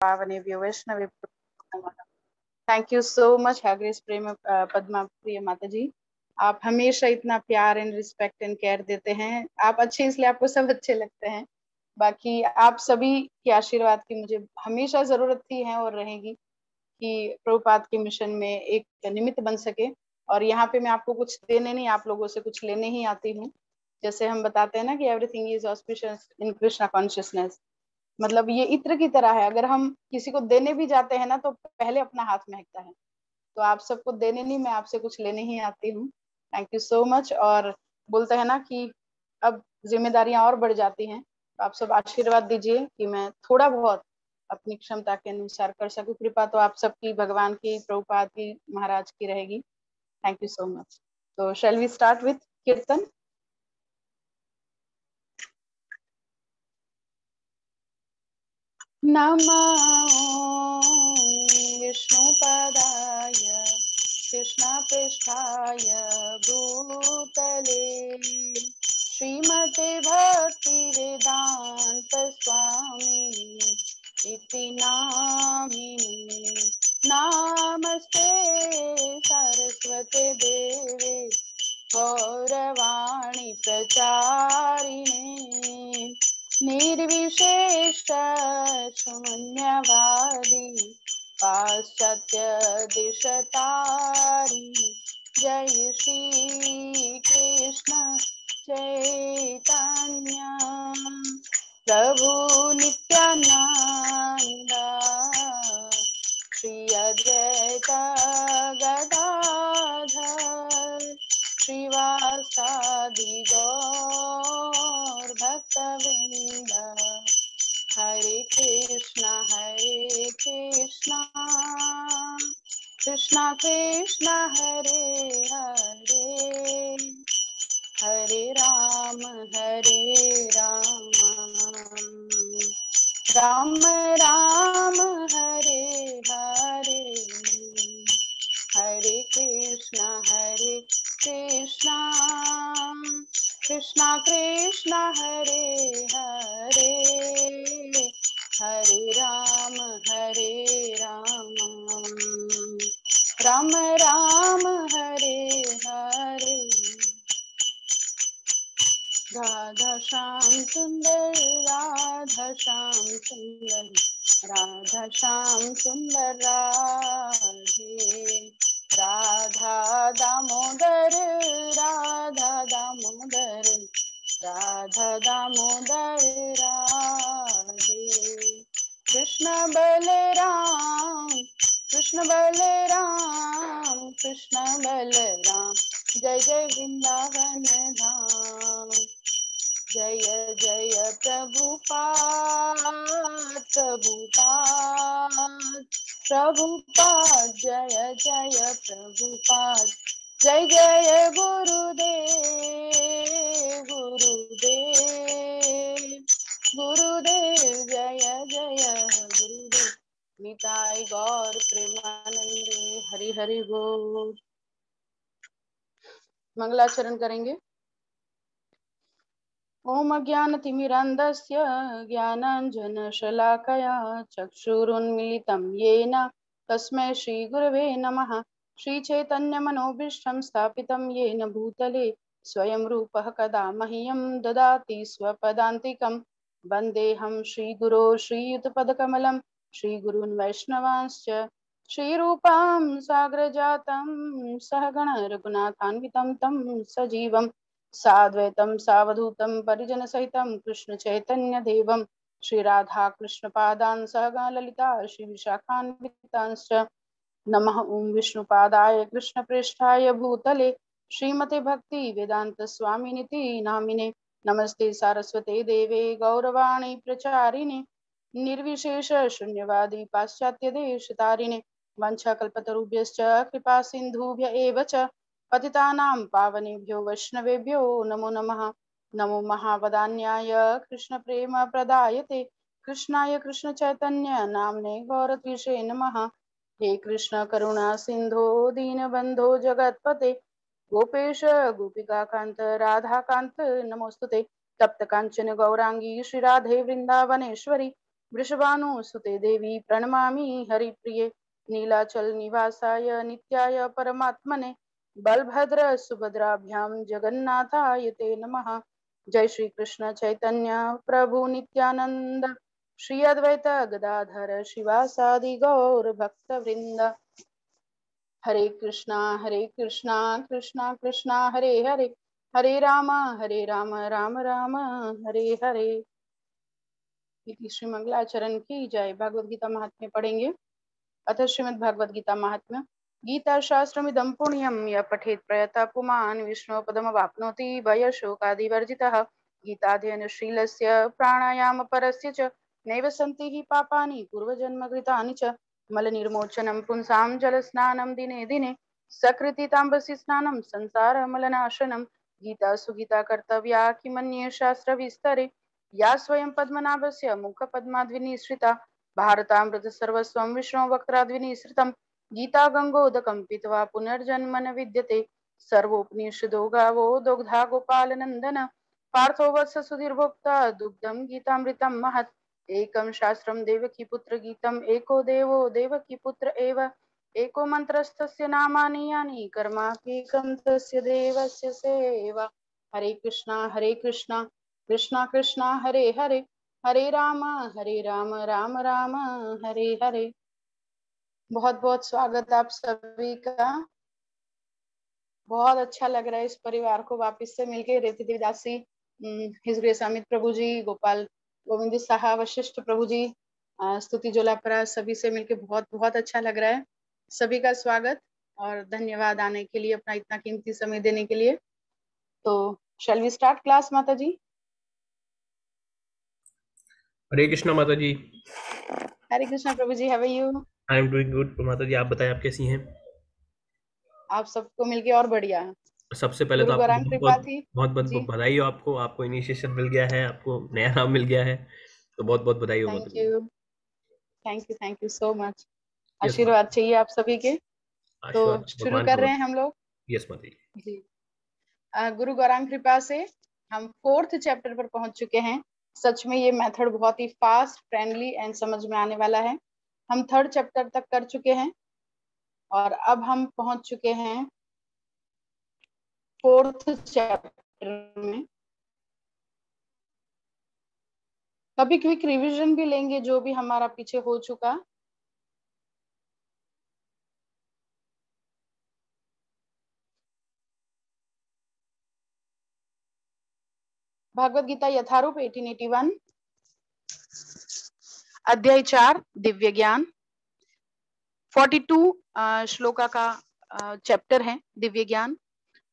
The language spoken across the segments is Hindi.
पावनेभ्यो वैष्णवेभ्यो नमः। थैंक यू सो मच हैग्रेस प्रेम पद्मा प्रिय माता जी। आप हमेशा इतना प्यार एंड रिस्पेक्ट एंड केयर देते हैं। आप अच्छे इसलिए आपको सब अच्छे लगते हैं। बाकी आप सभी के आशीर्वाद की मुझे हमेशा जरूरत थी है और रहेगी कि प्रभुपाद के मिशन में एक निमित्त बन सके। और यहाँ पे मैं आपको कुछ देने नहीं, आप लोगों से कुछ लेने ही आती हूँ। जैसे हम बताते हैं ना कि everything is auspicious in Krishna consciousness. मतलब ये इत्र की तरह है, अगर हम किसी को देने भी जाते हैं ना तो पहले अपना हाथ महकता है। तो आप सबको देने नहीं, मैं आपसे कुछ लेने ही आती हूँ। Thank you so much. और बोलते हैं ना कि अब जिम्मेदारियां और बढ़ जाती हैं, तो आप सब आशीर्वाद दीजिए कि मैं थोड़ा बहुत अपनी क्षमता के अनुसार कर सकूं। कृपा तो आप सबकी, भगवान की, प्रभुपाद की, महाराज की रहेगी। Thank you so much. तो शैल वी स्टार्ट विथ कीर्तन। नमो विष्णुपदाय कृष्णपृष्ठाय भूतले श्रीमते भक्तिवेदान्त स्वामी इति नामिने। नमस्ते सरस्वते देवे गौरवाणी प्रचारिणे निर्विशेष शून्यवादी पाश्चात्य दिशतारिणी। जय श्री कृष्ण चैतन्य प्रभु नित्यानंद श्री अद्वैत गदाधर श्रीवासादि गौर भक्तवृंद। हरे कृष्णा कृष्णा कृष्णा हरे हरे हरे राम राम राम हरे हरे हरे कृष्णा कृष्णा कृष्णा हरे हरे हरे राम राम राम हरे हरे। राधा श्याम सुंदर राधा श्याम सुंदर राधा श्याम सुंदर राधे राधा दामोदर राधा दामोदर राधा दामोदर राधे कृष्ण बलराम कृष्ण बलराम जय जय वृंदावन धाम। जय जय प्रभुपाद जय जय प्रभुपाद। जय जय गुरुदेव जय जय गुरुदेव। निताई गौर प्रेमानंदे हरि हरि बोल। मंगलाचरण करेंगे। ओम ज्ञानतिमिरन्धस्य ज्ञानाञ्जनशलाकया चक्षुरुन्मीलितं येन तस्मै श्रीगुरवे नमः। श्रीचैतन्यमनोभीष्टं स्थापितं येन भूतले स्वयं रूपः कदा मह्यं ददाति स्वपदान्तिकं। वन्देऽहं श्रीगुरो श्रीयुतपदकमलं श्रीगुरून् वैष्णवांश्च श्रीरूपां साग्रजातं सहगण रघुनाथान्वितं तं सजीवं साद्वैतं सावधूतं परिजनसहितं कृष्ण चैतन्य देवं श्री राधा कृष्ण पादान् सहगण ललिता श्री विशाखान्वितांश्च। नमः ओं विष्णुपादाय कृष्ण पृष्ठाय भूतले श्रीमते भक्ति वेदांत स्वामिनिति नामिने। नमस्ते सारस्वते देवे गौरवाणी प्रचारिणे निर्विशेष शून्यवादी पाश्चात्य देशतारिणे। वंशाकल्पतरुभ्यश्च कृपा सिन्धुभ्य एव च पतितानां पावनेभ्यो वैष्णवेभ्यो नमो नमः। नमो महावदान्याय कृष्ण प्रेम प्रदायते कृष्णाय कृष्ण चैतन्य नामने गौरत्विषे नमः। हे कृष्ण करुणा सिंधो दीनबंधो जगतपते गोपेश गोपिकाकांत राधाकांत नमोस्तुते। तप्त कांचन गौरांगी श्री राधे वृंदावनेश्वरी वृषभानुसुते देवी प्रणमामि हरिप्रिये नीलाचल निवासाय नित्याय परमात्मने बलभद्र सुभद्राभ्यां जगन्नाथाय ते नमः। जय श्री कृष्ण चैतन्य प्रभु नित्यानंद श्री अद्वैत गदाधर शिवासादि गौर भक्त वृंद। हरे कृष्णा कृष्णा कृष्णा हरे हरे, हरे राम राम राम हरे हरे। श्री मंगलाचरण की जय। भगवद गीता महात्म्य पढ़ेंगे। अथ श्रीमद् भगवद गीता महात्म्य। गीता शास्त्रमिदं पुण्यं यः पठेत् प्रयतः पुमान् विष्णु पदमवाप्नोति भयशोकादिवर्जितः। गीताध्ययनशीलस्य प्राणायामपरस्य च नैव सन्ति हि पापानि पूर्वजन्मकृतानि च। मलनिर्मोचनं पुंसां जलस्नानं दिने दिने सकृति ताम्बसि स्नानं संसारमलनाशनं। गीता सुगीता कर्तव्या किमन्ये शास्त्रविस्तरे या स्वयं पद्मनाभस्य मुखपद्माद्विनिसृता। भारतामृत सर्वस्वं विष्णुवक्त्राद्विनिसृतं। गीता गंगोदकं पीत्वा पुनर्जन्म न विद्यते। सर्वोपनिषदो गावो दुग्धा गोपालनंदन पार्थो वत्स सुधीर्भोक्ता दुग्धं गीतामृतं महत्। एकं शास्त्रं देवकी पुत्र गीतम् एको देवो देवकी पुत्र एव। एको मंत्रस्तस्य नामानि यानि कर्माप्येकं तस्य देवस्य सेवा। हरे कृष्णा कृष्णा कृष्णा हरे हरे, हरे राम राम राम हरे हरे। बहुत बहुत स्वागत आप सभी का। बहुत अच्छा लग रहा है इस परिवार को वापस से मिलके। रेति देवदासी, हिज ग्रेस अमित प्रभु जी, गोपाल गोविंद साहब, वशिष्ठ प्रभु जी, स्तुति जोलापरा, सभी से मिलके बहुत बहुत अच्छा लग रहा है। सभी का स्वागत और धन्यवाद आने के लिए, अपना इतना कीमती समय देने के लिए। तो शैल वी स्टार्ट क्लास माता जी? हरे कृष्णा माता जी। हरे कृष्णा प्रभु जी, how are you? I am doing good माता जी, आप बताएं आप कैसी हैं? आप सबको मिलके और बढ़िया है। सबसे पहले तो गुरु आपको गौरांग बहुत कृपा बहुत थी बहुत बहुत जी। बधाई हो। आपको इनिशिएशन मिल गया है, आपको नया नाम मिल गया है, तो बहुत बहुत बधाई हो माता थैंक जी। You, thank you so much. Yes माता आशीर्वाद चाहिए आप सभी के। जी, तो आशीर्वाद शुरू भगवान कर का रहे बस। हैं हम लोग यस माता जी। जी। गुरु गौरांग कृपा से हम 4th चैप्टर पर पहुंच चुके हैं। सच में ये मेथड बहुत ही फास्ट, फ्रेंडली एंड समझ में आने वाला है। हम 3rd चैप्टर तक कर चुके हैं और अब हम पहुंच चुके हैं 4th चैप्टर में। कभी क्विक रिवीजन भी लेंगे जो भी हमारा पीछे हो चुका। भगवद गीता यथारूप 1881, अध्याय 4 दिव्य ज्ञान। 42 श्लोका का चैप्टर है दिव्य ज्ञान।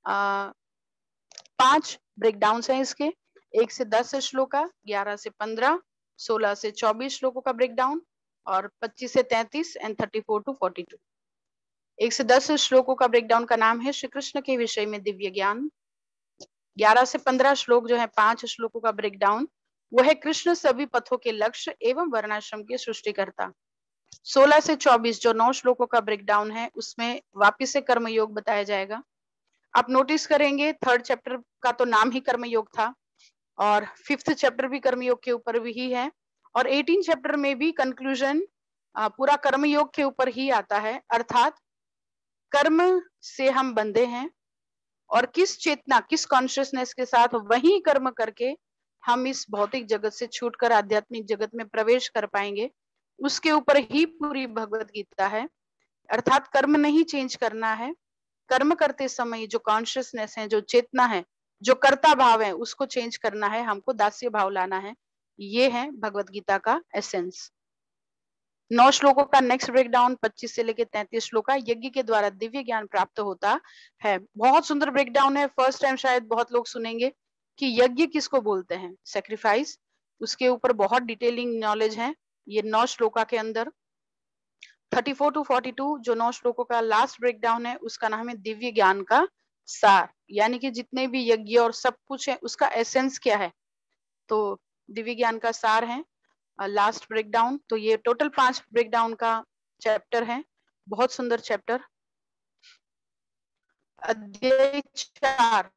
5 ब्रेकडाउन है इसके। 1 से 10 श्लोका, 11 से 15, 16 से 24 श्लोकों का ब्रेकडाउन और 25 से 33 एंड 34 टू 42। 1 से 10 श्लोकों का ब्रेकडाउन का नाम है श्री कृष्ण के विषय में दिव्य ज्ञान। 11 से 15 श्लोक जो है 5 श्लोकों का ब्रेकडाउन, वो है कृष्ण सभी पथों के लक्ष्य एवं वर्णाश्रम के सृष्टिकर्ता। 16 से 24 जो 9 श्लोकों का ब्रेकडाउन है, उसमें वापिस से कर्मयोग बताया जाएगा। आप नोटिस करेंगे 3rd चैप्टर का तो नाम ही कर्मयोग था और 5th चैप्टर भी कर्मयोग के ऊपर भी ही है और 18 चैप्टर में भी कंक्लूजन पूरा कर्मयोग के ऊपर ही आता है। अर्थात कर्म से हम बंधे हैं और किस चेतना, किस कॉन्शियसनेस के साथ वही कर्म करके हम इस भौतिक जगत से छूटकर आध्यात्मिक जगत में प्रवेश कर पाएंगे, उसके ऊपर ही पूरी भगवत गीता है। अर्थात कर्म नहीं चेंज करना है। कर्म करते समय जो कॉन्शियसनेस है, जो चेतना है, जो कर्ता भाव है, उसको चेंज करना है, हमको दास्य भाव लाना है। ये है भगवत गीता का एसेंस। 9 श्लोकों का नेक्स्ट ब्रेकडाउन 25 से लेकर 33 श्लोक का यज्ञ के द्वारा दिव्य ज्ञान प्राप्त होता है। बहुत सुंदर ब्रेकडाउन है। फर्स्ट टाइम शायद बहुत लोग सुनेंगे कि यज्ञ किसको बोलते हैं, सेक्रीफाइस। उसके ऊपर बहुत डिटेलिंग नॉलेज है ये 9 श्लोका के अंदर। 34 टू 42 जो 9 श्लोकों का लास्ट ब्रेकडाउन है, उसका नाम है दिव्य ज्ञान का सार, यानी कि जितने भी यज्ञ और सब कुछ है उसका एसेंस क्या है, तो दिव्य ज्ञान का सार है लास्ट ब्रेकडाउन। तो ये टोटल 5 ब्रेकडाउन का चैप्टर है। बहुत सुंदर चैप्टर। अध्याय 4,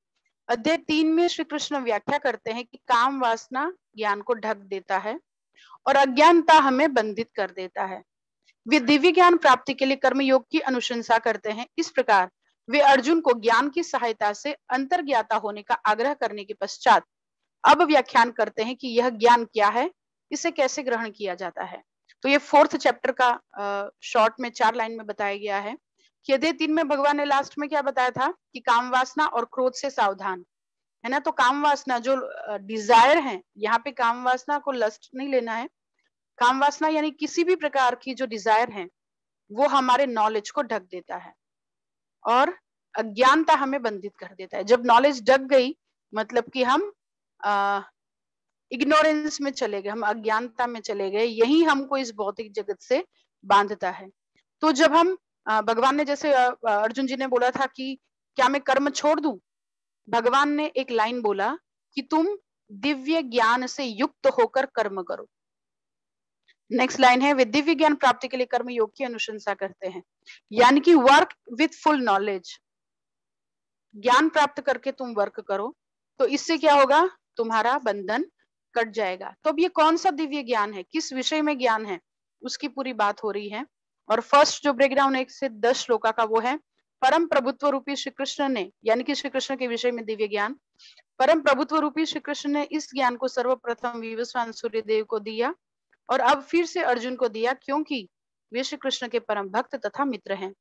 अध्याय 3 में श्री कृष्ण व्याख्या करते हैं कि काम वासना ज्ञान को ढक देता है। और अज्ञानता हमें बंधित कर देता है। वे दिव्य ज्ञान प्राप्ति के लिए कर्मयोग की अनुशंसा करते हैं। इस प्रकार वे अर्जुन को ज्ञान की सहायता से अंतर्ज्ञाता होने का आग्रह करने के पश्चात अब व्याख्यान करते हैं कि यह ज्ञान क्या है, इसे कैसे ग्रहण किया जाता है। तो ये 4th चैप्टर का शॉर्ट में 4 लाइन में बताया गया है कि अध्याय 3 में भगवान ने लास्ट में क्या बताया था कि काम वासना और क्रोध से सावधान, है ना। तो काम वासना जो डिजायर है, यहाँ पे काम वासना को लस्ट नहीं लेना है। काम वासना यानी किसी भी प्रकार की जो डिजायर है वो हमारे नॉलेज को ढक देता है और अज्ञानता हमें बंधित कर देता है। जब नॉलेज ढक गई मतलब कि हम इग्नोरेंस में चले गए, हम अज्ञानता में चले गए, यही हमको इस भौतिक जगत से बांधता है। तो जब हम भगवान ने जैसे अर्जुन जी ने बोला था कि क्या मैं कर्म छोड़ दूं, भगवान ने एक लाइन बोला कि तुम दिव्य ज्ञान से युक्त होकर कर्म करो। नेक्स्ट लाइन है, वे दिव्य ज्ञान प्राप्ति के लिए कर्म योग की अनुशंसा करते हैं, यानी कि वर्क विथ फुल नॉलेज। ज्ञान प्राप्त करके तुम वर्क करो तो इससे क्या होगा, तुम्हारा बंधन कट जाएगा। तो अब ये कौन सा दिव्य ज्ञान है, किस विषय में ज्ञान है, उसकी पूरी बात हो रही है। और फर्स्ट जो ब्रेकडाउन 1 से 10 श्लोका का वो है परम प्रभुत्व रूपी श्री कृष्ण ने, यानी कि श्री कृष्ण के विषय में दिव्य ज्ञान। परम प्रभुत्व रूपी श्री कृष्ण ने इस ज्ञान को सर्वप्रथम विवस्वान सूर्यदेव को दिया और अब फिर से अर्जुन को दिया, क्योंकि वे श्री कृष्ण के परम भक्त तथा मित्र हैं।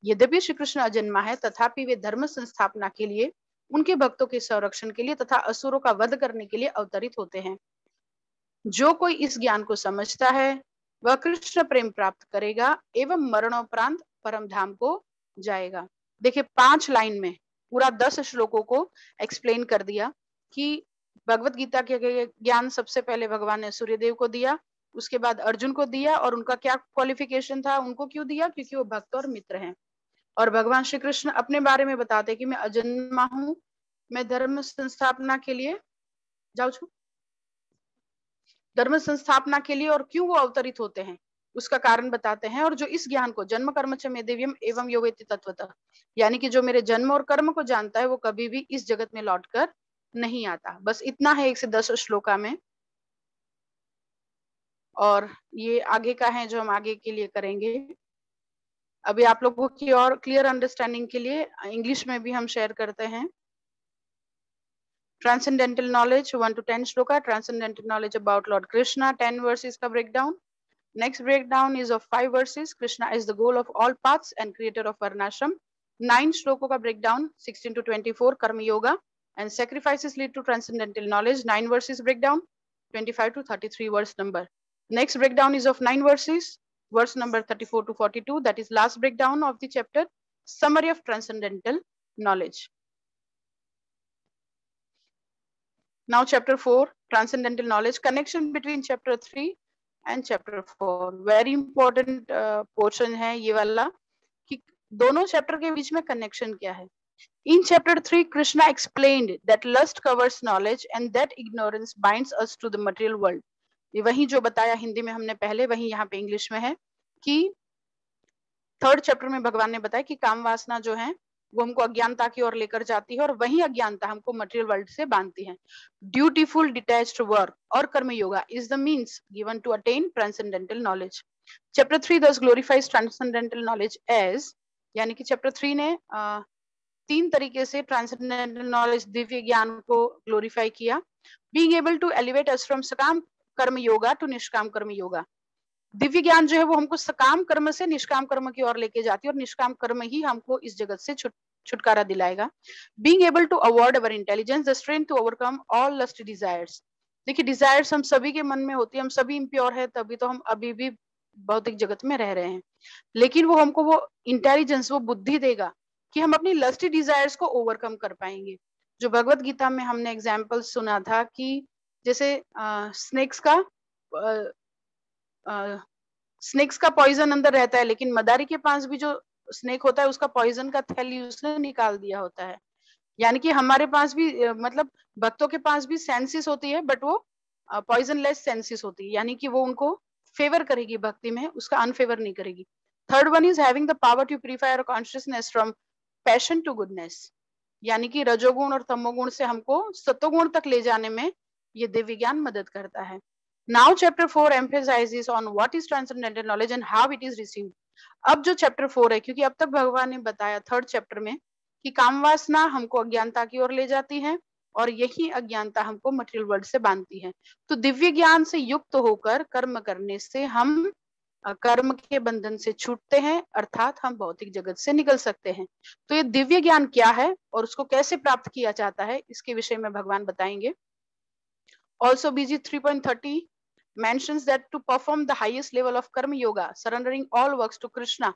यद्यपि श्री कृष्ण अजन्मा है तथापि वे धर्म संस्थापना के लिए, उनके भक्तों के संरक्षण के लिए तथा असुरों का वध करने के लिए अवतरित होते हैं। जो कोई इस ज्ञान को समझता है वह कृष्ण प्रेम प्राप्त करेगा एवं मरणोपरांत परम धाम को जाएगा। देखिए 5 लाइन में पूरा 10 श्लोकों को एक्सप्लेन कर दिया कि भगवत गीता के ज्ञान सबसे पहले भगवान ने सूर्यदेव को दिया, उसके बाद अर्जुन को दिया और उनका क्या क्वालिफिकेशन था, उनको क्यों दिया, क्योंकि वो भक्त और मित्र हैं। और भगवान श्री कृष्ण अपने बारे में बताते कि मैं अजन्मा हूं, मैं धर्म संस्थापना के लिए जाओ छू धर्म संस्थापना के लिए और क्यों वो अवतरित होते हैं उसका कारण बताते हैं। और जो इस ज्ञान को जन्म कर्म च मे दिव्यम एवं योवेति तत्वतः, यानी कि जो मेरे जन्म और कर्म को जानता है वो कभी भी इस जगत में लौटकर नहीं आता। बस इतना है 1 से 10 श्लोका में। और ये आगे का है जो हम आगे के लिए करेंगे। अभी आप लोगों की और क्लियर अंडरस्टैंडिंग के लिए इंग्लिश में भी हम शेयर करते हैं। Transcendental knowledge 1 to 10 shloka, transcendental knowledge about Lord Krishna, 10 verses का breakdown. Next breakdown is of 5 verses. Krishna is the goal of all paths and creator of Varnashram. 9 श्लोकों का breakdown 16 to 24 कर्म yoga and sacrifices lead to transcendental knowledge. 9 verses breakdown 25 to 33 verse number. Next breakdown is of 9 verses, verse number 34 to 42. That is last breakdown of the chapter, summary of transcendental knowledge. Now chapter 4, transcendental knowledge, connection between chapter 3 and chapter 4. Very important portion है ये वाला कि दोनों चैप्टर के बीच में कनेक्शन क्या है। In chapter 3, Krishna explained that lust covers knowledge and that ignorance binds us to the material world. ये वही जो बताया हिंदी में हमने पहले, वही यहाँ पे इंग्लिश में है कि 3rd चैप्टर में भगवान ने बताया कि काम वासना जो है वो हमको अज्ञानता की ओर लेकर जाती है और वही अज्ञानता हमको मटेरियल वर्ल्ड से बांधती है। ड्यूटीफुल डिटैच्ड वर्क और karma yoga is the means given to attain transcendental knowledge. Chapter 3 thus glorifies transcendental knowledge as, यानी कि चैप्टर 3 ने 3 तरीके से ट्रांसेंडेंटल नॉलेज दिव्य ज्ञान को ग्लोरीफाई किया। Being able to elevate us from sakam karma yoga to निष्काम कर्म योगा। दिव्य ज्ञान जो है वो हमको सकाम कर्म से निष्काम कर्म की ओर लेके जाती है और निष्काम कर्म ही हमको इस जगत से छुटकारा दिलाएगा। Being able to award our intelligence the strength to overcome all lust desires. देखिए डिजायर्स हम सभी के मन में होती है, हम सभी इम्प्योर है, तभी तो हम अभी भी भौतिक जगत में रह रहे हैं। लेकिन वो हमको वो इंटेलिजेंस, वो बुद्धि देगा कि हम अपनी लस्टी डिजायर्स को ओवरकम कर पाएंगे। जो भगवत गीता में हमने एग्जाम्पल सुना था कि जैसे स्नेक्स का पॉइजन अंदर रहता है, लेकिन मदारी के पास भी जो स्नेक होता है उसका पॉइजन का थैली उसने निकाल दिया होता है। यानी कि हमारे पास भी मतलब भक्तों के पास भी सेंसिस होती है, बट वो पॉइजन लेस सेंसिस होती है, यानी कि वो उनको फेवर करेगी भक्ति में, उसका अनफेवर नहीं करेगी। 3rd one is having the power to purify our consciousness from passion to goodness, यानी कि रजोगुण और तमोगुण से हमको सत्वगुण तक ले जाने में ये दिव्य ज्ञान मदद करता है। Now chapter 4 emphasizes on what is transcendental knowledge and how it is received. अब जो चैप्टर 4 है, क्योंकि अब तक भगवान ने बताया थर्ड चैप्टर में कि काम वासना हमको अज्ञानता की ओर ले जाती है और यही अज्ञानता हमको मटेरियल वर्ल्ड से बांधती है। तो दिव्य ज्ञान से युक्त होकर कर्म करने से हम कर्म के बंधन से छूटते हैं, अर्थात हम भौतिक जगत से निकल सकते हैं। तो ये दिव्य ज्ञान क्या है और उसको कैसे प्राप्त किया जाता है, इसके विषय में भगवान बताएंगे। Also BG 3.30 mentions that to perform the highest level of karma yoga, surrendering all works to Krishna,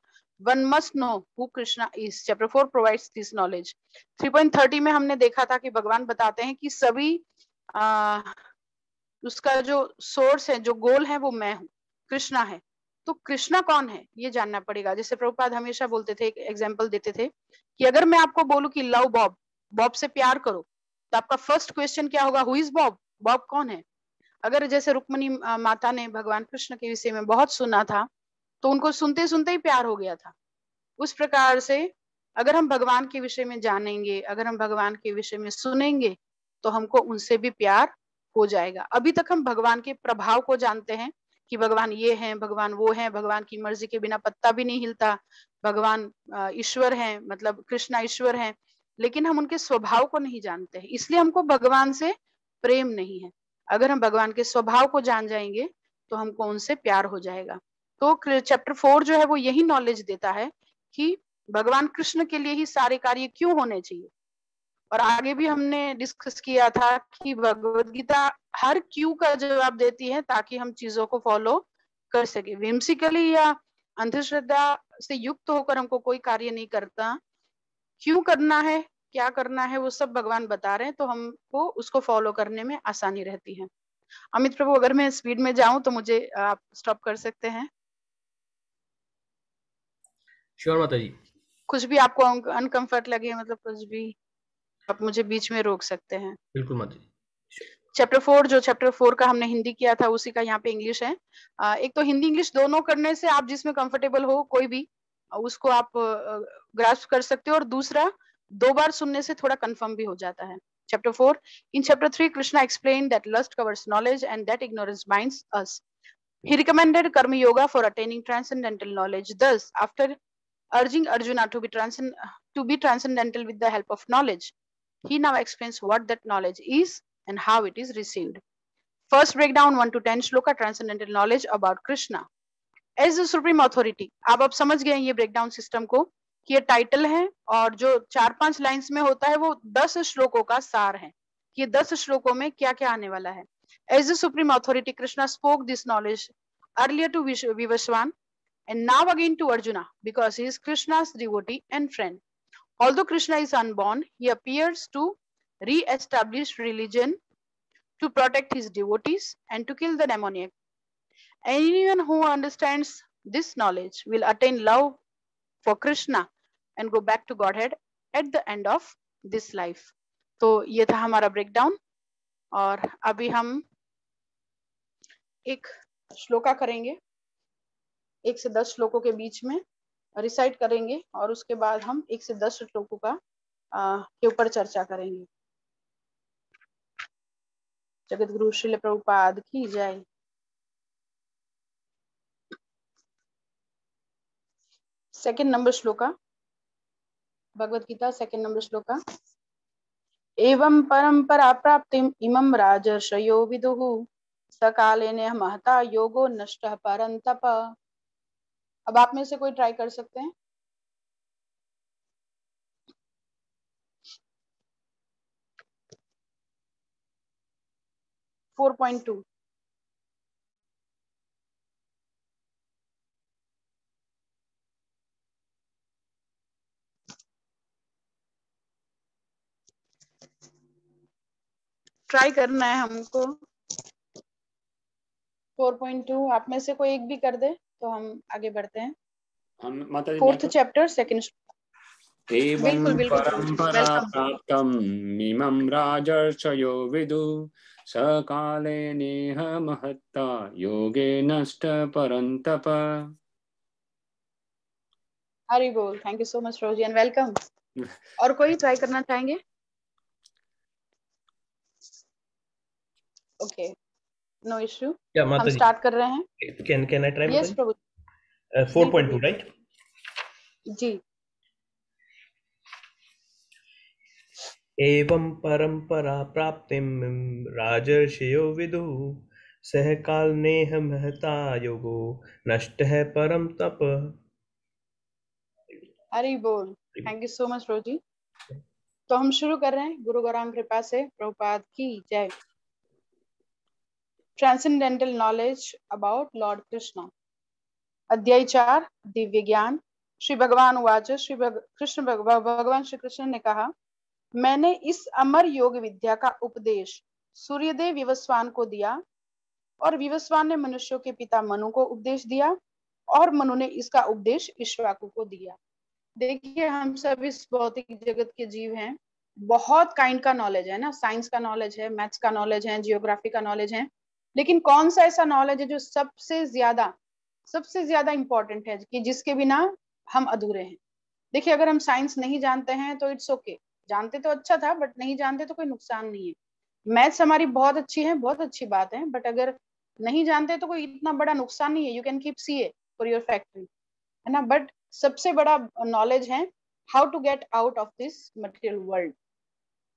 one must know who Krishna is. Chapter 4 provides this knowledge. 3.30 में हमने देखा था कि भगवान बताते हैं कि सभी उसका जो सोर्स है, जो गोल है, वो मैं हूँ, कृष्णा है। तो कृष्णा कौन है ये जानना पड़ेगा। जैसे प्रभुपाद हमेशा बोलते थे, एक एग्जाम्पल देते थे कि अगर मैं आपको बोलूं कि लव बॉब, बॉब से प्यार करो, तो आपका फर्स्ट क्वेश्चन क्या होगा, हु इज बॉब, बॉब कौन है। अगर जैसे रुक्मणी माता ने भगवान कृष्ण के विषय में बहुत सुना था तो उनको सुनते सुनते ही प्यार हो गया था। उस प्रकार से अगर हम भगवान के विषय में जानेंगे, अगर हम भगवान के विषय में सुनेंगे, तो हमको उनसे भी प्यार हो जाएगा। अभी तक हम भगवान के प्रभाव को जानते हैं कि भगवान ये हैं, भगवान वो हैं, भगवान की मर्जी के बिना पत्ता भी नहीं हिलता, भगवान ईश्वर हैं, मतलब कृष्णा ईश्वर हैं, लेकिन हम उनके स्वभाव को नहीं जानते हैं, इसलिए हमको भगवान से प्रेम नहीं है। अगर हम भगवान के स्वभाव को जान जाएंगे तो हमको उनसे प्यार हो जाएगा। तो चैप्टर 4 जो है वो यही नॉलेज देता है कि भगवान कृष्ण के लिए ही सारे कार्य क्यों होने चाहिए। और आगे भी हमने डिस्कस किया था कि भगवत गीता हर क्यों का जवाब देती है ताकि हम चीजों को फॉलो कर सके। विम्सिकली या अंधश्रद्धा से युक्त होकर हमको कोई कार्य नहीं करता, क्यों करना है, क्या करना है, वो सब भगवान बता रहे हैं, तो हमको उसको फॉलो करने में आसानी रहती है। अमित प्रभु, अगर मैं स्पीड में जाऊं तो मुझे आप स्टॉप कर सकते हैं। श्योर माता जी। कुछ भी आपको अनकंफर्ट लगे, मतलब कुछ भी, आप मुझे बीच में रोक सकते हैं। बिल्कुल माता जी। चैप्टर 4, जो चैप्टर 4 का हमने हिंदी किया था उसी का यहाँ पे इंग्लिश है। एक तो हिंदी इंग्लिश दोनों करने से आप जिसमें कंफर्टेबल हो कोई भी उसको आप ग्रास्प कर सकते हो, और दूसरा 2 बार सुनने से थोड़ा कंफर्म भी हो जाता है। Chapter 4. In Chapter 3, Krishna explained that lust covers knowledge and that ignorance binds us. He recommended Karma Yoga for attaining transcendental knowledge. Thus, after urging Arjuna to be transcendental with the help of knowledge, he now explains what that knowledge is and how it is received. First breakdown 1 to 10 shloka transcendental knowledge about Krishna as the supreme authority. आप समझ गए ये ब्रेकडाउन सिस्टम को कि ये टाइटल है और जो 4-5 लाइंस में होता है वो 10 श्लोकों का सार है कि 10 श्लोकों में क्या क्या आने वाला है। As the supreme authority, Krishna spoke this knowledge earlier to Vivaswan and now again to Arjuna because he is Krishna's devotee and friend. Although Krishna is unborn, he appears to re-establish religion, to protect his devotees, and to kill the demoniac. Anyone who understands this knowledge will attain love for Krishna and go back to Godhead at the end of this life. तो ये था हमारा ब्रेकडाउन, और अभी हम एक श्लोका करेंगे, 1 से 10 श्लोकों के बीच में रिसाइट करेंगे और उसके बाद हम 1 से 10 श्लोकों का के ऊपर चर्चा करेंगे। जगत गुरु श्रील प्रभुपाद की जय। Second number shloka, Bhagavad Gita second number shloka. एवं परंपरा प्राप्तिम इमं राजर्षयो विदुः सकालेन महता योगो नष्टः परन्तप। अब आप में से कोई ट्राई कर सकते हैं। फोर 4.2 ट्राई करना है हमको। 4.2 आप में से कोई एक भी कर दे तो हम आगे बढ़ते हैं। Fourth chapter second. एवं परंपरा प्राप्तम् इमं राजर्षयो विदुः सकाले नेह महत्ता योगे नष्ट परन्तप। हरि बोल। Thank you so much Rosy and welcome. और कोई ट्राई करना चाहेंगे? Okay no issue. या हम माता जी, स्टार्ट कर रहे हैं। Can I try? यस प्रभु। 4.2 राइट? जी। एवं परंपरा प्राप्तिम राजर्षयो विदुः, सह काल नेह महता योगो नष्ट है परम तप। हरि बोल। थैंक यू सो मच प्रभु जी। तो हम शुरू कर रहे हैं गुरु गौरांग कृपा से। प्रभुपाद की जय। Transcendental knowledge about Lord Krishna, अध्याय 4, दिव्य ज्ञान। श्री भगवान उवाच। भगवान श्री कृष्ण ने कहा, मैंने इस अमर योग विद्या का उपदेश सूर्यदेव विवस्वान को दिया, और विवस्वान ने मनुष्यों के पिता मनु को उपदेश दिया, और मनु ने इसका उपदेश इक्ष्वाकु को दिया। देखिए, हम सब इस भौतिक जगत के जीव हैं। बहुत काइंड का नॉलेज है ना, साइंस का नॉलेज है, मैथ्स का नॉलेज है, जियोग्राफी का नॉलेज है, लेकिन कौन सा ऐसा नॉलेज है जो सबसे ज्यादा इंपॉर्टेंट है, कि जिसके बिना हम अधूरे हैं। देखिए, अगर हम साइंस नहीं जानते हैं तो इट्स ओके, जानते तो अच्छा था, बट नहीं जानते तो कोई नुकसान नहीं है। मैथ्स हमारी बहुत अच्छी है, बहुत अच्छी बात है, बट अगर नहीं जानते तो कोई इतना बड़ा नुकसान नहीं है। You can keep CA for your factory, है ना। बट सबसे बड़ा नॉलेज है how to get out of this material world.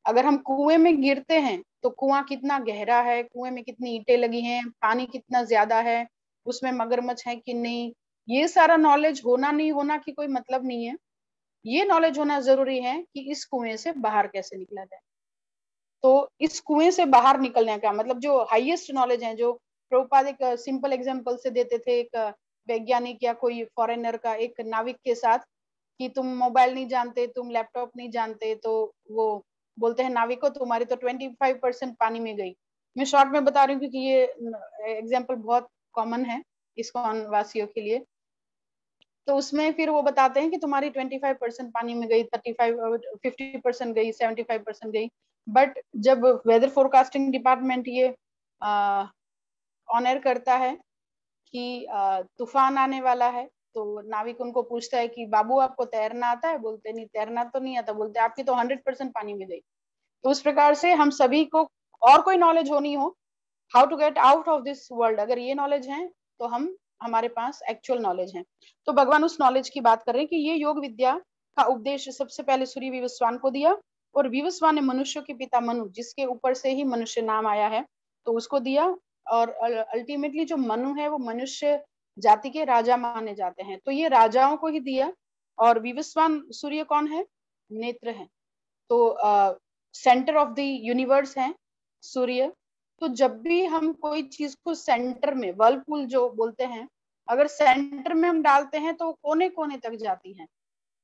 अगर हम कुएं में गिरते हैं तो कुआं कितना गहरा है, कुएं में कितनी ईंटें लगी हैं, पानी कितना ज्यादा है, उसमें मगरमच्छ है कि नहीं, ये सारा नॉलेज होना नहीं होना की कोई मतलब नहीं है। ये नॉलेज होना जरूरी है कि इस कुएं से बाहर कैसे निकला जाए। तो इस कुएं से बाहर निकलने का मतलब जो हाईएस्ट नॉलेज है, जो प्रभुपाद एक सिंपल एग्जांपल से देते थे, एक वैज्ञानिक या कोई फॉरेनर का, एक नाविक के साथ, कि तुम मोबाइल नहीं जानते, तुम लैपटॉप नहीं जानते, तो वो बोलते हैं नाविक को, तुम्हारी तो 25% पानी में गई। मैं शॉर्ट में बता रही हूँ क्योंकि ये एग्जाम्पल बहुत कॉमन है इस्कॉन वासियों के लिए। तो उसमें फिर वो बताते हैं कि तुम्हारी 25% पानी में गई, 50% गई, 75% गई। बट जब वेदर फोरकास्टिंग डिपार्टमेंट ये ऑनर करता है कि तूफान आने वाला है, तो नाविक उनको पूछता है कि बाबू आपको तैरना आता है? बोलते नहीं, तैरना तो नहीं आता। बोलते आपकी तो 100% पानी में गई। तो उस प्रकार से हम सभी को और कोई नॉलेज होनी हो, how to get out of this world, अगर ये नॉलेज है तो हमारे पास एक्चुअल नॉलेज है। तो भगवान उस नॉलेज की बात कर रहे हैं कि ये योग विद्या का उपदेश सबसे पहले सूर्य विवस्वान को दिया, और विवस्वान ने मनुष्यों के पिता मनु, जिसके ऊपर से ही मनुष्य नाम आया है, तो उसको दिया। और अल्टीमेटली जो मनु है वो मनुष्य जाति के राजा माने जाते हैं, तो ये राजाओं को ही दिया। और विवस्वान सूर्य कौन है? नेत्र है। तो सेंटर ऑफ द यूनिवर्स है सूर्य। तो जब भी हम कोई चीज को सेंटर में, वर्लपूल जो बोलते हैं, अगर सेंटर में हम डालते हैं तो कोने कोने तक जाती है।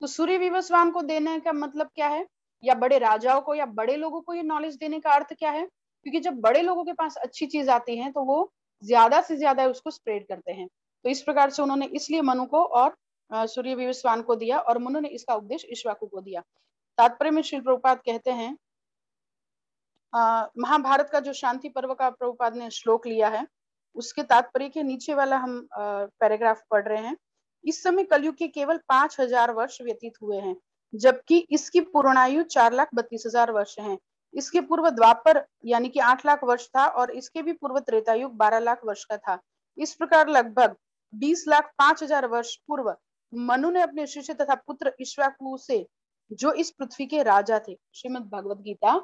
तो सूर्य विवस्वान को देने का मतलब क्या है, या बड़े राजाओं को या बड़े लोगों को ये नॉलेज देने का अर्थ क्या है? क्योंकि जब बड़े लोगों के पास अच्छी चीज आती है तो वो ज्यादा से ज्यादा उसको स्प्रेड करते हैं। तो इस प्रकार से उन्होंने इसलिए मनु को और सूर्य विवस्वान को दिया, और मनु ने इसका उपदेश इक्ष्वाकु को दिया। तात्पर्य में श्री प्रभुपाद कहते हैं, महाभारत का जो शांति पर्व का प्रभुपाद ने श्लोक लिया है, उसके तात्पर्य के नीचे वाला हम पैराग्राफ पढ़ रहे हैं। इस समय कलयुग के केवल 5000 वर्ष व्यतीत हुए हैं, जबकि इसकी पूर्णायु 4,32,000 वर्ष है। इसके पूर्व द्वापर यानी कि 8 लाख वर्ष था, और इसके भी पूर्व त्रेतायुग 12 लाख वर्ष का था। इस प्रकार लगभग 20,05,000 वर्ष पूर्व मनु ने अपने शिष्य तथा पुत्र इक्ष्वाकु से, जो इस पृथ्वी के राजा थे, श्रीमद् भगवद गीता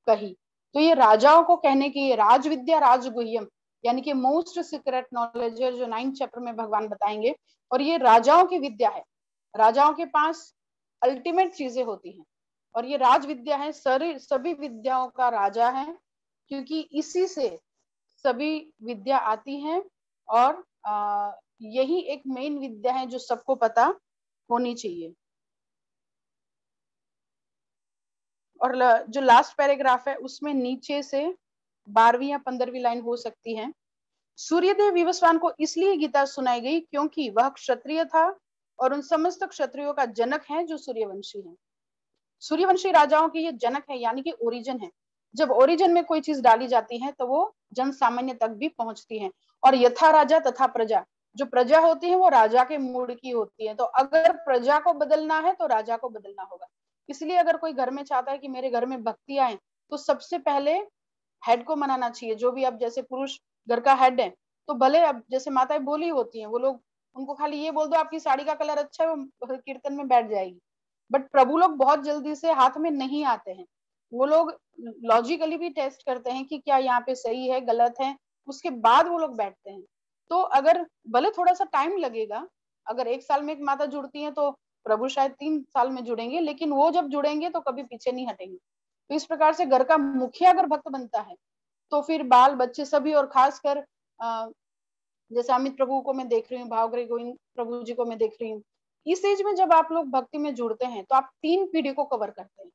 कही। तो ये राजाओं को कहने की, ये राज विद्या राजगुह्यम यानी कि मोस्ट सीक्रेट नॉलेज है, जो 9th चैप्टर में भगवान बताएंगे। और ये राजाओं की विद्या है, राजाओं के पास अल्टीमेट चीजें होती हैं, और ये राज विद्या है, सभी विद्याओं का राजा है, क्योंकि इसी से सभी विद्या आती है। और यही एक मेन विद्या है जो सबको पता होनी चाहिए। और जो लास्ट पैराग्राफ है उसमें नीचे से 12वीं या 15वीं लाइन हो सकती है। सूर्यदेव विवस्वान को इसलिए गीता सुनाई गई क्योंकि वह क्षत्रिय था, और उन समस्त क्षत्रियों का जनक है जो सूर्यवंशी है। सूर्यवंशी राजाओं की ये जनक है, यानी कि ओरिजिन है। जब ओरिजिन में कोई चीज डाली जाती है तो वो जन सामान्य तक भी पहुंचती है। और यथा राजा तथा प्रजा, जो प्रजा होती है वो राजा के मूड की होती है। तो अगर प्रजा को बदलना है तो राजा को बदलना होगा। इसलिए अगर कोई घर में चाहता है कि मेरे घर में भक्ति आए, तो सबसे पहले हेड को मनाना चाहिए। जो भी अब जैसे पुरुष घर का हेड है, तो भले अब जैसे माताएं बोली होती हैं, वो लोग उनको खाली ये बोल दो आपकी साड़ी का कलर अच्छा है, वो कीर्तन में बैठ जाएगी। बट प्रभु लोग बहुत जल्दी से हाथ में नहीं आते हैं, वो लोग लॉजिकली भी टेस्ट करते हैं कि क्या यहाँ पे सही है गलत है, उसके बाद वो लोग बैठते हैं। तो अगर भले थोड़ा सा टाइम लगेगा, अगर 1 साल में एक माता जुड़ती है तो प्रभु शायद 3 साल में जुड़ेंगे, लेकिन वो जब जुड़ेंगे तो कभी पीछे नहीं हटेंगे। तो इस प्रकार से घर का मुखिया अगर भक्त बनता है तो फिर बाल बच्चे सभी, और खासकर जैसे अमित प्रभु को मैं देख रही हूँ, भावग्री गोविंद प्रभु जी को मैं देख रही हूँ, इस एज में जब आप लोग भक्ति में जुड़ते हैं तो आप 3 पीढ़ी को कवर करते हैं,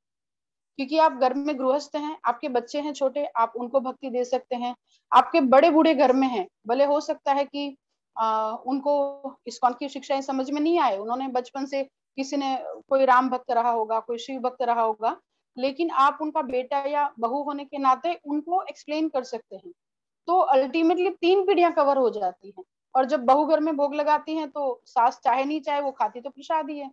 क्योंकि आप घर में गृहस्थ हैं, आपके बच्चे हैं छोटे, आप उनको भक्ति दे सकते हैं। आपके बड़े बूढ़े घर में हैं, भले हो सकता है कि उनको इस्कॉन की शिक्षाएं समझ में नहीं आए, उन्होंने बचपन से किसी ने कोई राम भक्त रहा होगा, कोई शिव भक्त रहा होगा, लेकिन आप उनका बेटा या बहू होने के नाते उनको एक्सप्लेन कर सकते हैं। तो अल्टीमेटली 3 पीढ़ियां कवर हो जाती हैं। और जब बहू घर में भोग लगाती हैं तो सास चाहे नहीं चाहे वो खाती तो प्रसाद ही है।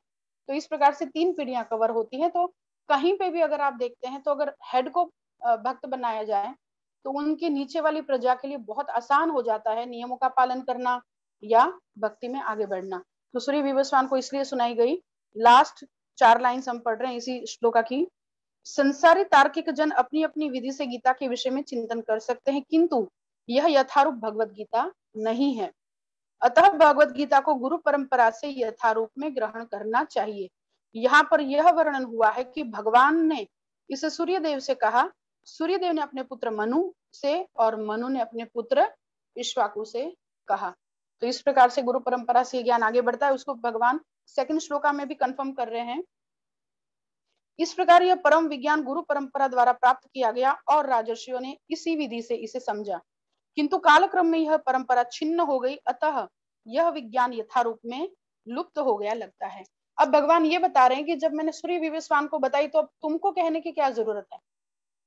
तो इस प्रकार से 3 पीढ़ियां कवर होती हैं। तो कहीं पे भी अगर आप देखते हैं तो अगर हेड को भक्त बनाया जाए तो उनके नीचे वाली प्रजा के लिए बहुत आसान हो जाता है नियमों का पालन करना या भक्ति में आगे बढ़ना। तो सूर्य विवस्वान को इसलिए सुनाई गई। लास्ट 4 लाइन्स हम पढ़ रहे हैं इसी श्लोका की। संसारी तार्किक जन अपनी अपनी विधि से गीता के विषय में चिंतन कर सकते हैं, किंतु यह यथारूप भगवत गीता नहीं है। अतः भगवत गीता को गुरु परंपरा से यथारूप में ग्रहण करना चाहिए। यहाँ पर यह वर्णन हुआ है कि भगवान ने इसे सूर्यदेव से कहा, सूर्यदेव ने अपने पुत्र मनु से और मनु ने अपने पुत्र इक्ष्वाकु से कहा। तो इस प्रकार से गुरु परंपरा से ज्ञान आगे बढ़ता है। उसको भगवान सेकंड श्लोका में भी कंफर्म कर रहे हैं। इस प्रकार यह परम विज्ञान गुरु परंपरा द्वारा प्राप्त किया गया और राजर्षियों ने इसी विधि से इसे समझा, किंतु कालक्रम में यह परंपरा छिन्न हो गई, अतः यह विज्ञान यथारूप में लुप्त हो गया लगता है। अब भगवान ये बता रहे हैं कि जब मैंने सूर्य विवस्वान को बताई तो अब तुमको कहने की क्या जरूरत है।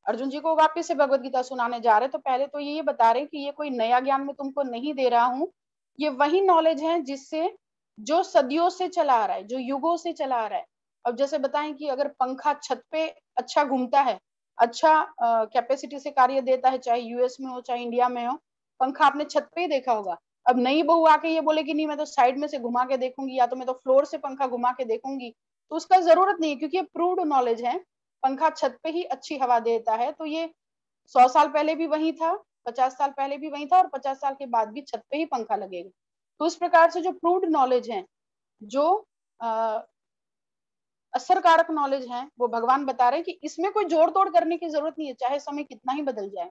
अर्जुन जी को वापस से भगवत गीता सुनाने जा रहे, तो पहले तो ये बता रहे हैं कि ये कोई नया ज्ञान मैं तुमको नहीं दे रहा हूँ, ये वही नॉलेज है जिससे जो सदियों से चला आ रहा है, जो युगों से चला आ रहा है। अब जैसे बताएं कि अगर पंखा छत पे अच्छा घूमता है, अच्छा कैपेसिटी से कार्य देता है, चाहे यूएस में हो चाहे इंडिया में हो, पंखा आपने छत पे ही देखा होगा। अब नई बहू आके ये बोले कि नहीं मैं तो साइड में से घुमा के देखूंगी या तो मैं तो फ्लोर से पंखा घुमा के देखूंगी, तो उसका जरूरत नहीं है, क्योंकि ये प्रूव्ड नॉलेज है। पंखा छत पे ही अच्छी हवा देता है। तो ये 100 साल पहले भी वही था, 50 साल पहले भी वही था, और 50 साल के बाद भी छत पे ही पंखा लगेगा। तो इस प्रकार से जो प्रूव्ड नॉलेज है, जो असरकारक नॉलेज है, वो भगवान बता रहे हैं कि इसमें कोई जोड़ तोड़ करने की जरूरत नहीं है, चाहे समय कितना ही बदल जाए।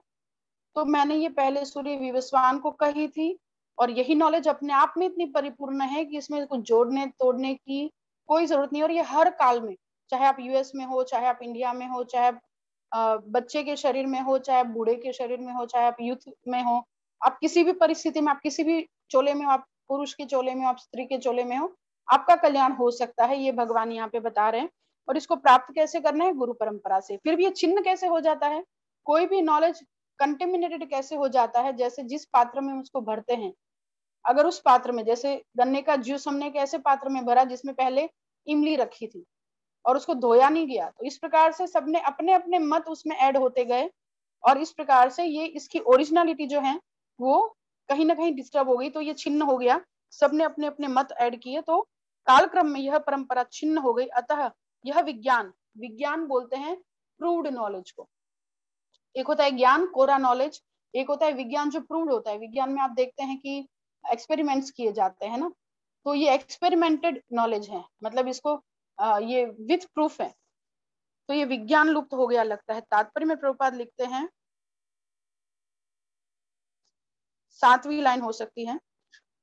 तो मैंने ये पहले सूर्य विवस्वान को कही थी, और यही नॉलेज अपने आप में इतनी परिपूर्ण है कि इसमें कुछ जोड़ने तोड़ने की कोई जरूरत नहीं। और ये हर काल में, चाहे आप यूएस में हो, चाहे आप इंडिया में हो, चाहे आप बच्चे के शरीर में हो, चाहे आप बूढ़े के शरीर में हो, चाहे आप यूथ में हो, आप किसी भी परिस्थिति में, आप किसी भी चोले में हो, आप पुरुष के चोले में हो, आप स्त्री के चोले में हो, आपका कल्याण हो सकता है। ये भगवान यहाँ पे बता रहे हैं। और इसको प्राप्त कैसे करना है? गुरु परंपरा से। फिर भी ये छिन्न कैसे हो जाता है? कोई भी नॉलेज कंटेमिनेटेड कैसे हो जाता है? जैसे जिस पात्र में उसको भरते हैं, अगर उस पात्र में, जैसे गन्ने का जूस हमने एक ऐसे पात्र में भरा जिसमें पहले इमली रखी थी और उसको धोया नहीं गया, तो इस प्रकार से सबने अपने अपने मत उसमें ऐड होते गए, और इस प्रकार से ये इसकी ओरिजिनलिटी जो है वो कहीं ना कहीं डिस्टर्ब हो गई, तो ये छिन्न हो गया। सबने अपने अपने मत ऐड किए, तो कालक्रम में यह परंपरा छिन्न हो गई। अतः यह विज्ञान, विज्ञान बोलते हैं प्रूव्ड नॉलेज को। एक होता है ज्ञान, कोरा नॉलेज, एक होता है विज्ञान जो प्रूव्ड होता है। विज्ञान में आप देखते हैं कि एक्सपेरिमेंट्स किए जाते हैं ना, तो ये एक्सपेरिमेंटेड नॉलेज है, मतलब इसको ये विथ प्रूफ है। तो ये विज्ञान लुप्त हो गया लगता है। तात्पर्य में प्रभुपाद लिखते हैं, 7वीं लाइन हो सकती है,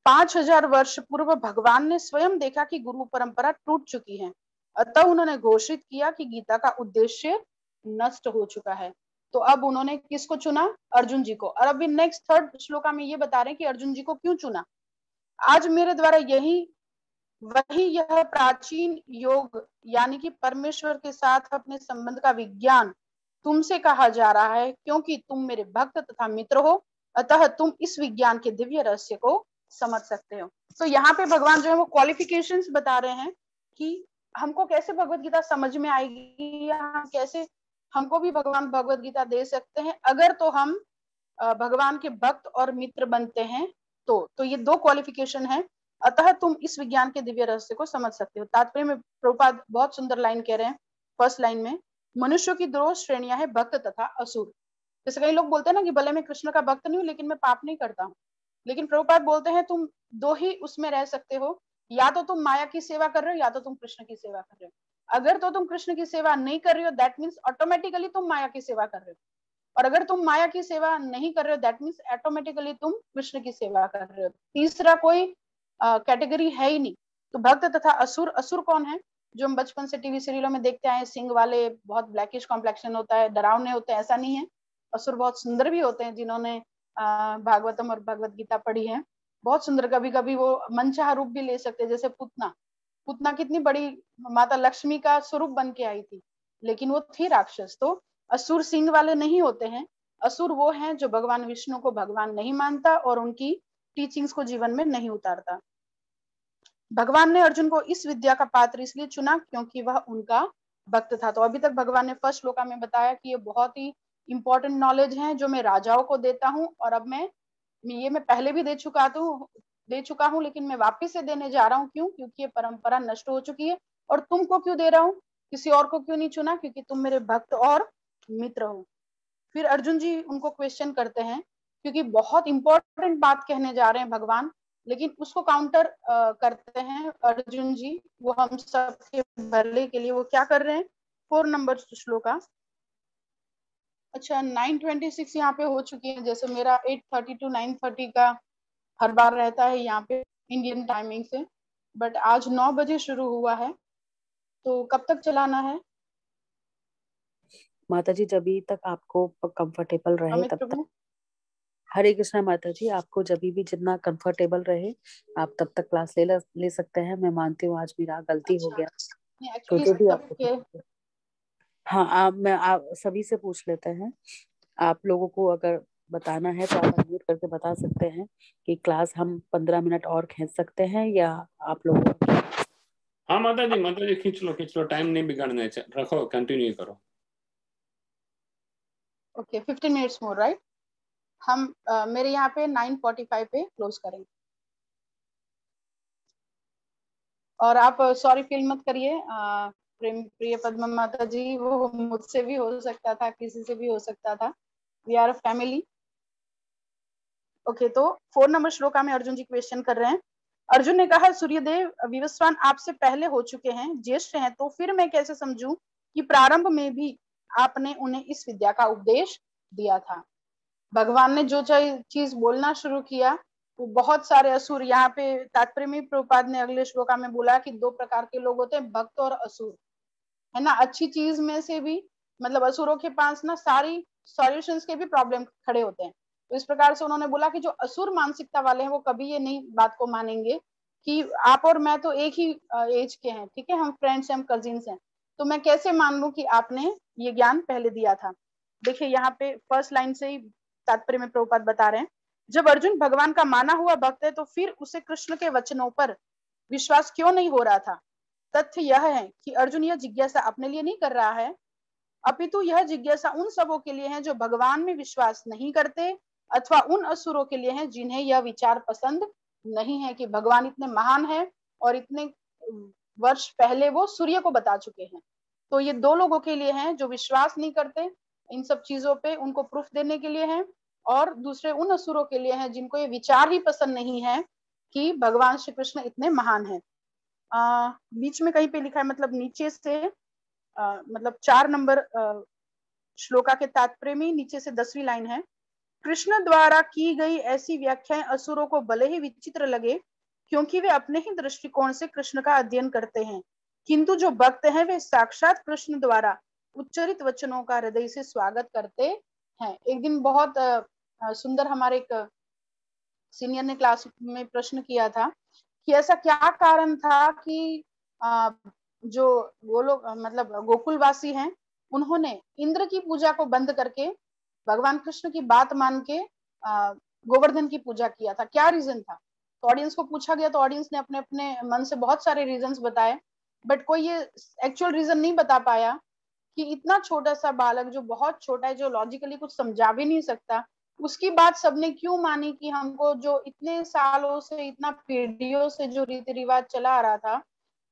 5000 वर्ष पूर्व भगवान ने स्वयं देखा कि गुरु परंपरा टूट चुकी है, अतः उन्होंने घोषित किया कि गीता का उद्देश्य नष्ट हो चुका है। तो अब उन्होंने किसको चुना? अर्जुन जी को। और अभी नेक्स्ट 3rd श्लोका में ये बता रहे हैं कि अर्जुन जी को क्यों चुना। आज मेरे द्वारा यह प्राचीन योग यानी कि परमेश्वर के साथ अपने संबंध का विज्ञान तुमसे कहा जा रहा है, क्योंकि तुम मेरे भक्त तथा मित्र हो, अतः तुम इस विज्ञान के दिव्य रहस्य को समझ सकते हो। तो यहाँ पे भगवान जो है वो क्वालिफिकेशंस बता रहे हैं कि हमको कैसे भगवत गीता समझ में आएगी, या हम कैसे, हमको भी भगवान भगवत गीता दे सकते हैं अगर तो हम भगवान के भक्त और मित्र बनते हैं तो ये दो क्वालिफिकेशन है, अतः तुम इस विज्ञान के दिव्य रहस्य को समझ सकते हो। तात्पर्य में प्रभुपाद बहुत सुंदर लाइन कह रहे हैं फर्स्ट लाइन में, मनुष्यों की दो श्रेणियां है, भक्त तथा असुर। जैसे कई लोग बोलते हैं ना कि भले मैं कृष्ण का भक्त नहीं हूँ लेकिन मैं पाप नहीं करता हूँ, लेकिन प्रभुपाद बोलते हैं तुम दो ही उसमें रह सकते हो, या तो तुम माया की सेवा कर रहे हो या तो तुम कृष्ण की सेवा कर रहे हो। अगर तो तुम कृष्ण की सेवा नहीं कर रहे हो दैट मीन्स ऑटोमेटिकली तुम माया की सेवा कर रहे हो, और अगर तुम माया की सेवा नहीं कर रहे हो दैट मीन्स ऑटोमेटिकली तुम कृष्ण की सेवा कर रहे हो। तीसरा कोई कैटेगरी है ही नहीं। तो भक्त तथा असुर, असुर कौन है? जो हम बचपन से टीवी सीरियलों में देखते आए, सिंग वाले, बहुत ब्लैकिश कॉम्प्लेक्शन होता है, डरावने होते हैं, ऐसा नहीं है। असुर बहुत सुंदर भी होते हैं, जिन्होंने भागवतम और भगवत गीता पढ़ी है, बहुत सुंदर। कभी कभी वो मनचाहा रूप भी ले सकते हैं, जैसे पुतना, पुतना कितनी बड़ी माता लक्ष्मी का स्वरूप बन के आई थी, लेकिन वो थी राक्षस। तो असुर सिंह वाले नहीं होते हैं। असुर वो हैं जो भगवान विष्णु को भगवान नहीं मानता और उनकी टीचिंग्स को जीवन में नहीं उतारता। भगवान ने अर्जुन को इस विद्या का पात्र इसलिए चुना क्योंकि वह उनका भक्त था। तो अभी तक भगवान ने फर्स्ट श्लोका में बताया कि ये बहुत ही इंपॉर्टेंट नॉलेज है जो मैं राजाओं को देता हूँ, और अब मैं पहले भी दे चुका हूँ लेकिन मैं वापिस से देने जा रहा हूँ। क्यों? क्योंकि ये परंपरा नष्ट हो चुकी है। और तुमको क्यों दे रहा हूँ? किसी और को क्यों नहीं चुना? क्योंकि तुम मेरे भक्त और मित्र हो। फिर अर्जुन जी उनको क्वेश्चन करते हैं, क्योंकि बहुत इंपॉर्टेंट बात कहने जा रहे हैं भगवान, लेकिन उसको काउंटर करते हैं अर्जुन जी, वो हम सबके भले के लिए। वो क्या कर रहे हैं? 4 नंबर श्लोका। अच्छा 9:26 यहाँ पे हो चुकी है, जैसे मेरा 8:30 to 9:30 का हर बार रहता है यहाँ पे इंडियन टाइमिंग से, बट आज 9 बजे शुरू हुआ है, तो कब तक चलाना है? माता जी जब तक आपको कंफर्टेबल रहे अमित तब तक। प्रभु। हरे कृष्णा माता जी, आपको जब भी जितना कंफर्टेबल रहे आप तब तक क्लास ले सकते हैं। मैं मानती हूँ आज मेरा गलती हो गया, तो एक्चुअली जो भी सबके, आपको, हाँ आप सभी से पूछ लेते हैं। आप लोगों को अगर बताना है तो आप अनम्यूट करके बता सकते हैं कि क्लास हम 15 मिनट और खींच सकते हैं या आप लोगों। हाँ माता जी खींच लो, टाइम नहीं बिगाड़ना है, रखो, कंटिन्यू करो। Okay 15 minutes more, right? हम मेरे यहाँ पे 9:45 पे क्लोज करेंगे। और आप सॉरी फील मत करिए प्रिय पद्मा माता जी, वो मुझसे भी हो सकता था, किसी से भी हो सकता था। We are a family. Okay, तो 4 नंबर श्लोका में अर्जुन जी क्वेश्चन कर रहे हैं। अर्जुन ने कहा, सूर्यदेव विवस्वान आपसे पहले हो चुके हैं, ज्येष्ठ हैं, तो फिर मैं कैसे समझूं कि प्रारंभ में भी आपने उन्हें इस विद्या का उपदेश दिया था। भगवान ने जो चीज बोलना शुरू किया, वो बहुत सारे असुर, यहाँ पे तात्पर्य में प्रभुपाद ने अगले श्लोका में बोला कि 2 प्रकार के लोग होते हैं, भक्त और असुर, है ना। अच्छी चीज में से भी, मतलब असुरों के पास ना सारी सॉल्यूशंस के भी प्रॉब्लम खड़े होते हैं। तो इस प्रकार से उन्होंने बोला कि जो असुर मानसिकता वाले हैं वो कभी ये नहीं बात को मानेंगे कि आप और मैं तो एक ही एज के हैं, ठीक है, हम फ्रेंड्स हैं, हम कजिन्स हैं, तो मैं कैसे मान लूं कि आपने ये ज्ञान पहले दिया था। देखिए यहाँ पे फर्स्ट लाइन से ही तात्पर्य में प्रभुपाद बता रहे हैं, जब अर्जुन भगवान का माना हुआ भक्त है तो फिर उसे कृष्ण के वचनों पर विश्वास क्यों नहीं हो रहा था? तथ्य यह है कि अर्जुन यह जिज्ञासा अपने लिए नहीं कर रहा है, अपितु यह जिज्ञासा उन सबों के लिए है जो भगवान में विश्वास नहीं करते, अथवा उन असुरों के लिए है जिन्हें यह विचार पसंद नहीं है कि भगवान इतने महान है और इतने वर्ष पहले वो सूर्य को बता चुके हैं। तो ये 2 लोगों के लिए हैं जो विश्वास नहीं करते इन सब चीजों पे, उनको प्रूफ देने के लिए है, और दूसरे उन असुरों के लिए हैं जिनको ये विचार ही पसंद नहीं है कि भगवान श्री कृष्ण इतने महान है। बीच में कहीं पे लिखा है, मतलब नीचे से मतलब 4 नंबर श्लोका के तात्पर्य में नीचे से 10वीं लाइन है, कृष्ण द्वारा की गई ऐसी व्याख्याएं असुरों को भले ही विचित्र लगे क्योंकि वे अपने ही दृष्टिकोण से कृष्ण का अध्ययन करते हैं, किंतु जो भक्त हैं वे साक्षात कृष्ण द्वारा उच्चरित वचनों का हृदय से स्वागत करते हैं। एक दिन बहुत सुंदर हमारे एक सीनियर ने क्लास में प्रश्न किया था कि ऐसा क्या कारण था कि जो वो लोग मतलब गोकुलवासी हैं, उन्होंने इंद्र की पूजा को बंद करके भगवान कृष्ण की बात मान के गोवर्धन की पूजा किया था। क्या रीजन था? तो ऑडियंस को पूछा गया, तो ऑडियंस ने अपने अपने मन से बहुत सारे रीजंस बताए, बट कोई ये एक्चुअल रीजन नहीं बता पाया कि इतना छोटा सा बालक जो बहुत छोटा है, जो लॉजिकली कुछ समझा भी नहीं सकता, उसकी बात सबने क्यों मानी कि हमको जो इतने सालों से, इतना पीढ़ियों से जो रीति रिवाज चला आ रहा था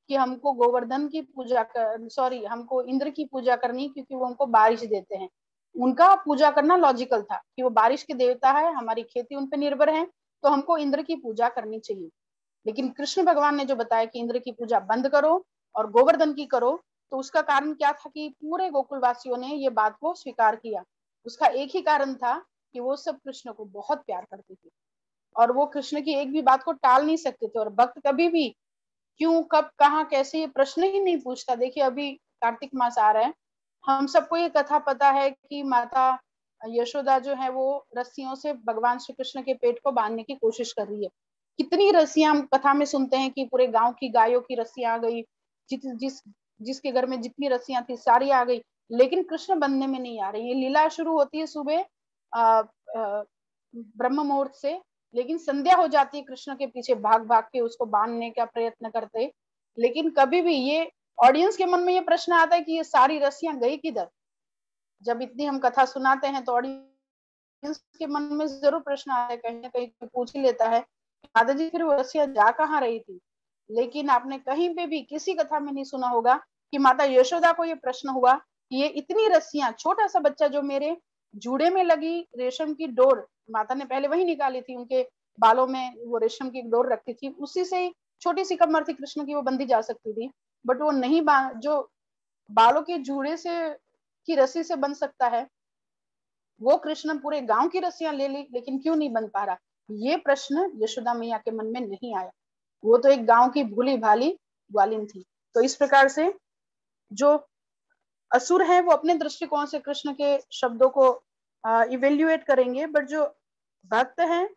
कि हमको गोवर्धन की पूजा हमको इंद्र की पूजा करनी, क्योंकि वो हमको बारिश देते हैं। उनका पूजा करना लॉजिकल था कि वो बारिश के देवता है, हमारी खेती उन पर निर्भर है, तो हमको इंद्र की पूजा करनी चाहिए। लेकिन कृष्ण भगवान ने जो बताया कि इंद्र की पूजा बंद करो और गोवर्धन की करो, तो उसका कारण क्या था कि पूरे गोकुलवासियों ने ये बात को स्वीकार किया। उसका एक ही कारण था कि वो सब कृष्ण को बहुत प्यार करते थे और वो कृष्ण की एक भी बात को टाल नहीं सकते थे। और भक्त कभी भी क्यों, कब, कहाँ, कैसे, ये प्रश्न ही नहीं पूछता। देखिए अभी कार्तिक मास आ रहा है, हम सबको ये कथा पता है कि माता यशोदा जो है वो रस्सियों से भगवान श्री कृष्ण के पेट को बांधने की कोशिश कर रही है। कितनी रस्सियां हम कथा में सुनते हैं कि पूरे गांव की गायों की रस्सियां आ गई, जिसके घर में जितनी रस्सियां थी सारी आ गई, लेकिन कृष्ण बंधने में नहीं आ रही। ये लीला शुरू होती है सुबह ब्रह्म मुहूर्त से, लेकिन संध्या हो जाती है, कृष्ण के पीछे भाग भाग के उसको बांधने का प्रयत्न करते। लेकिन कभी भी ये ऑडियंस के मन में ये प्रश्न आता है कि ये सारी रस्सियां गई किधर। जब इतनी हम कथा सुनाते हैं तो ऑडियंस के मन में जरूर प्रश्न आता है, कहीं ना कहीं पूछ ही लेता है माता जी फिर वो रस्सियां जा कहाँ रही थी। लेकिन आपने कहीं पे भी किसी कथा में नहीं सुना होगा कि माता यशोदा को ये प्रश्न हुआ कि ये इतनी रस्सियां, छोटा सा बच्चा जो मेरे जूड़े में लगी रेशम की डोर, माता ने पहले वही निकाली थी, उनके बालों में वो रेशम की डोर रखी थी, उसी से छोटी सी कमर थी कृष्ण की, वो बंधी जा सकती थी, बट वो नहीं जो बालों के जूड़े से की रस्सी से बन सकता है, वो कृष्ण पूरे गांव की रस्सियां ले ली, लेकिन क्यों नहीं बन पा रहा। ये प्रश्न यशोदा मैया के मन में नहीं आया। वो तो एक गांव की भूली भाली ग्वालिन थी। तो इस प्रकार से जो असुर है वो अपने दृष्टिकोण से कृष्ण के शब्दों को इवेल्युएट करेंगे, बट जो भक्त हैं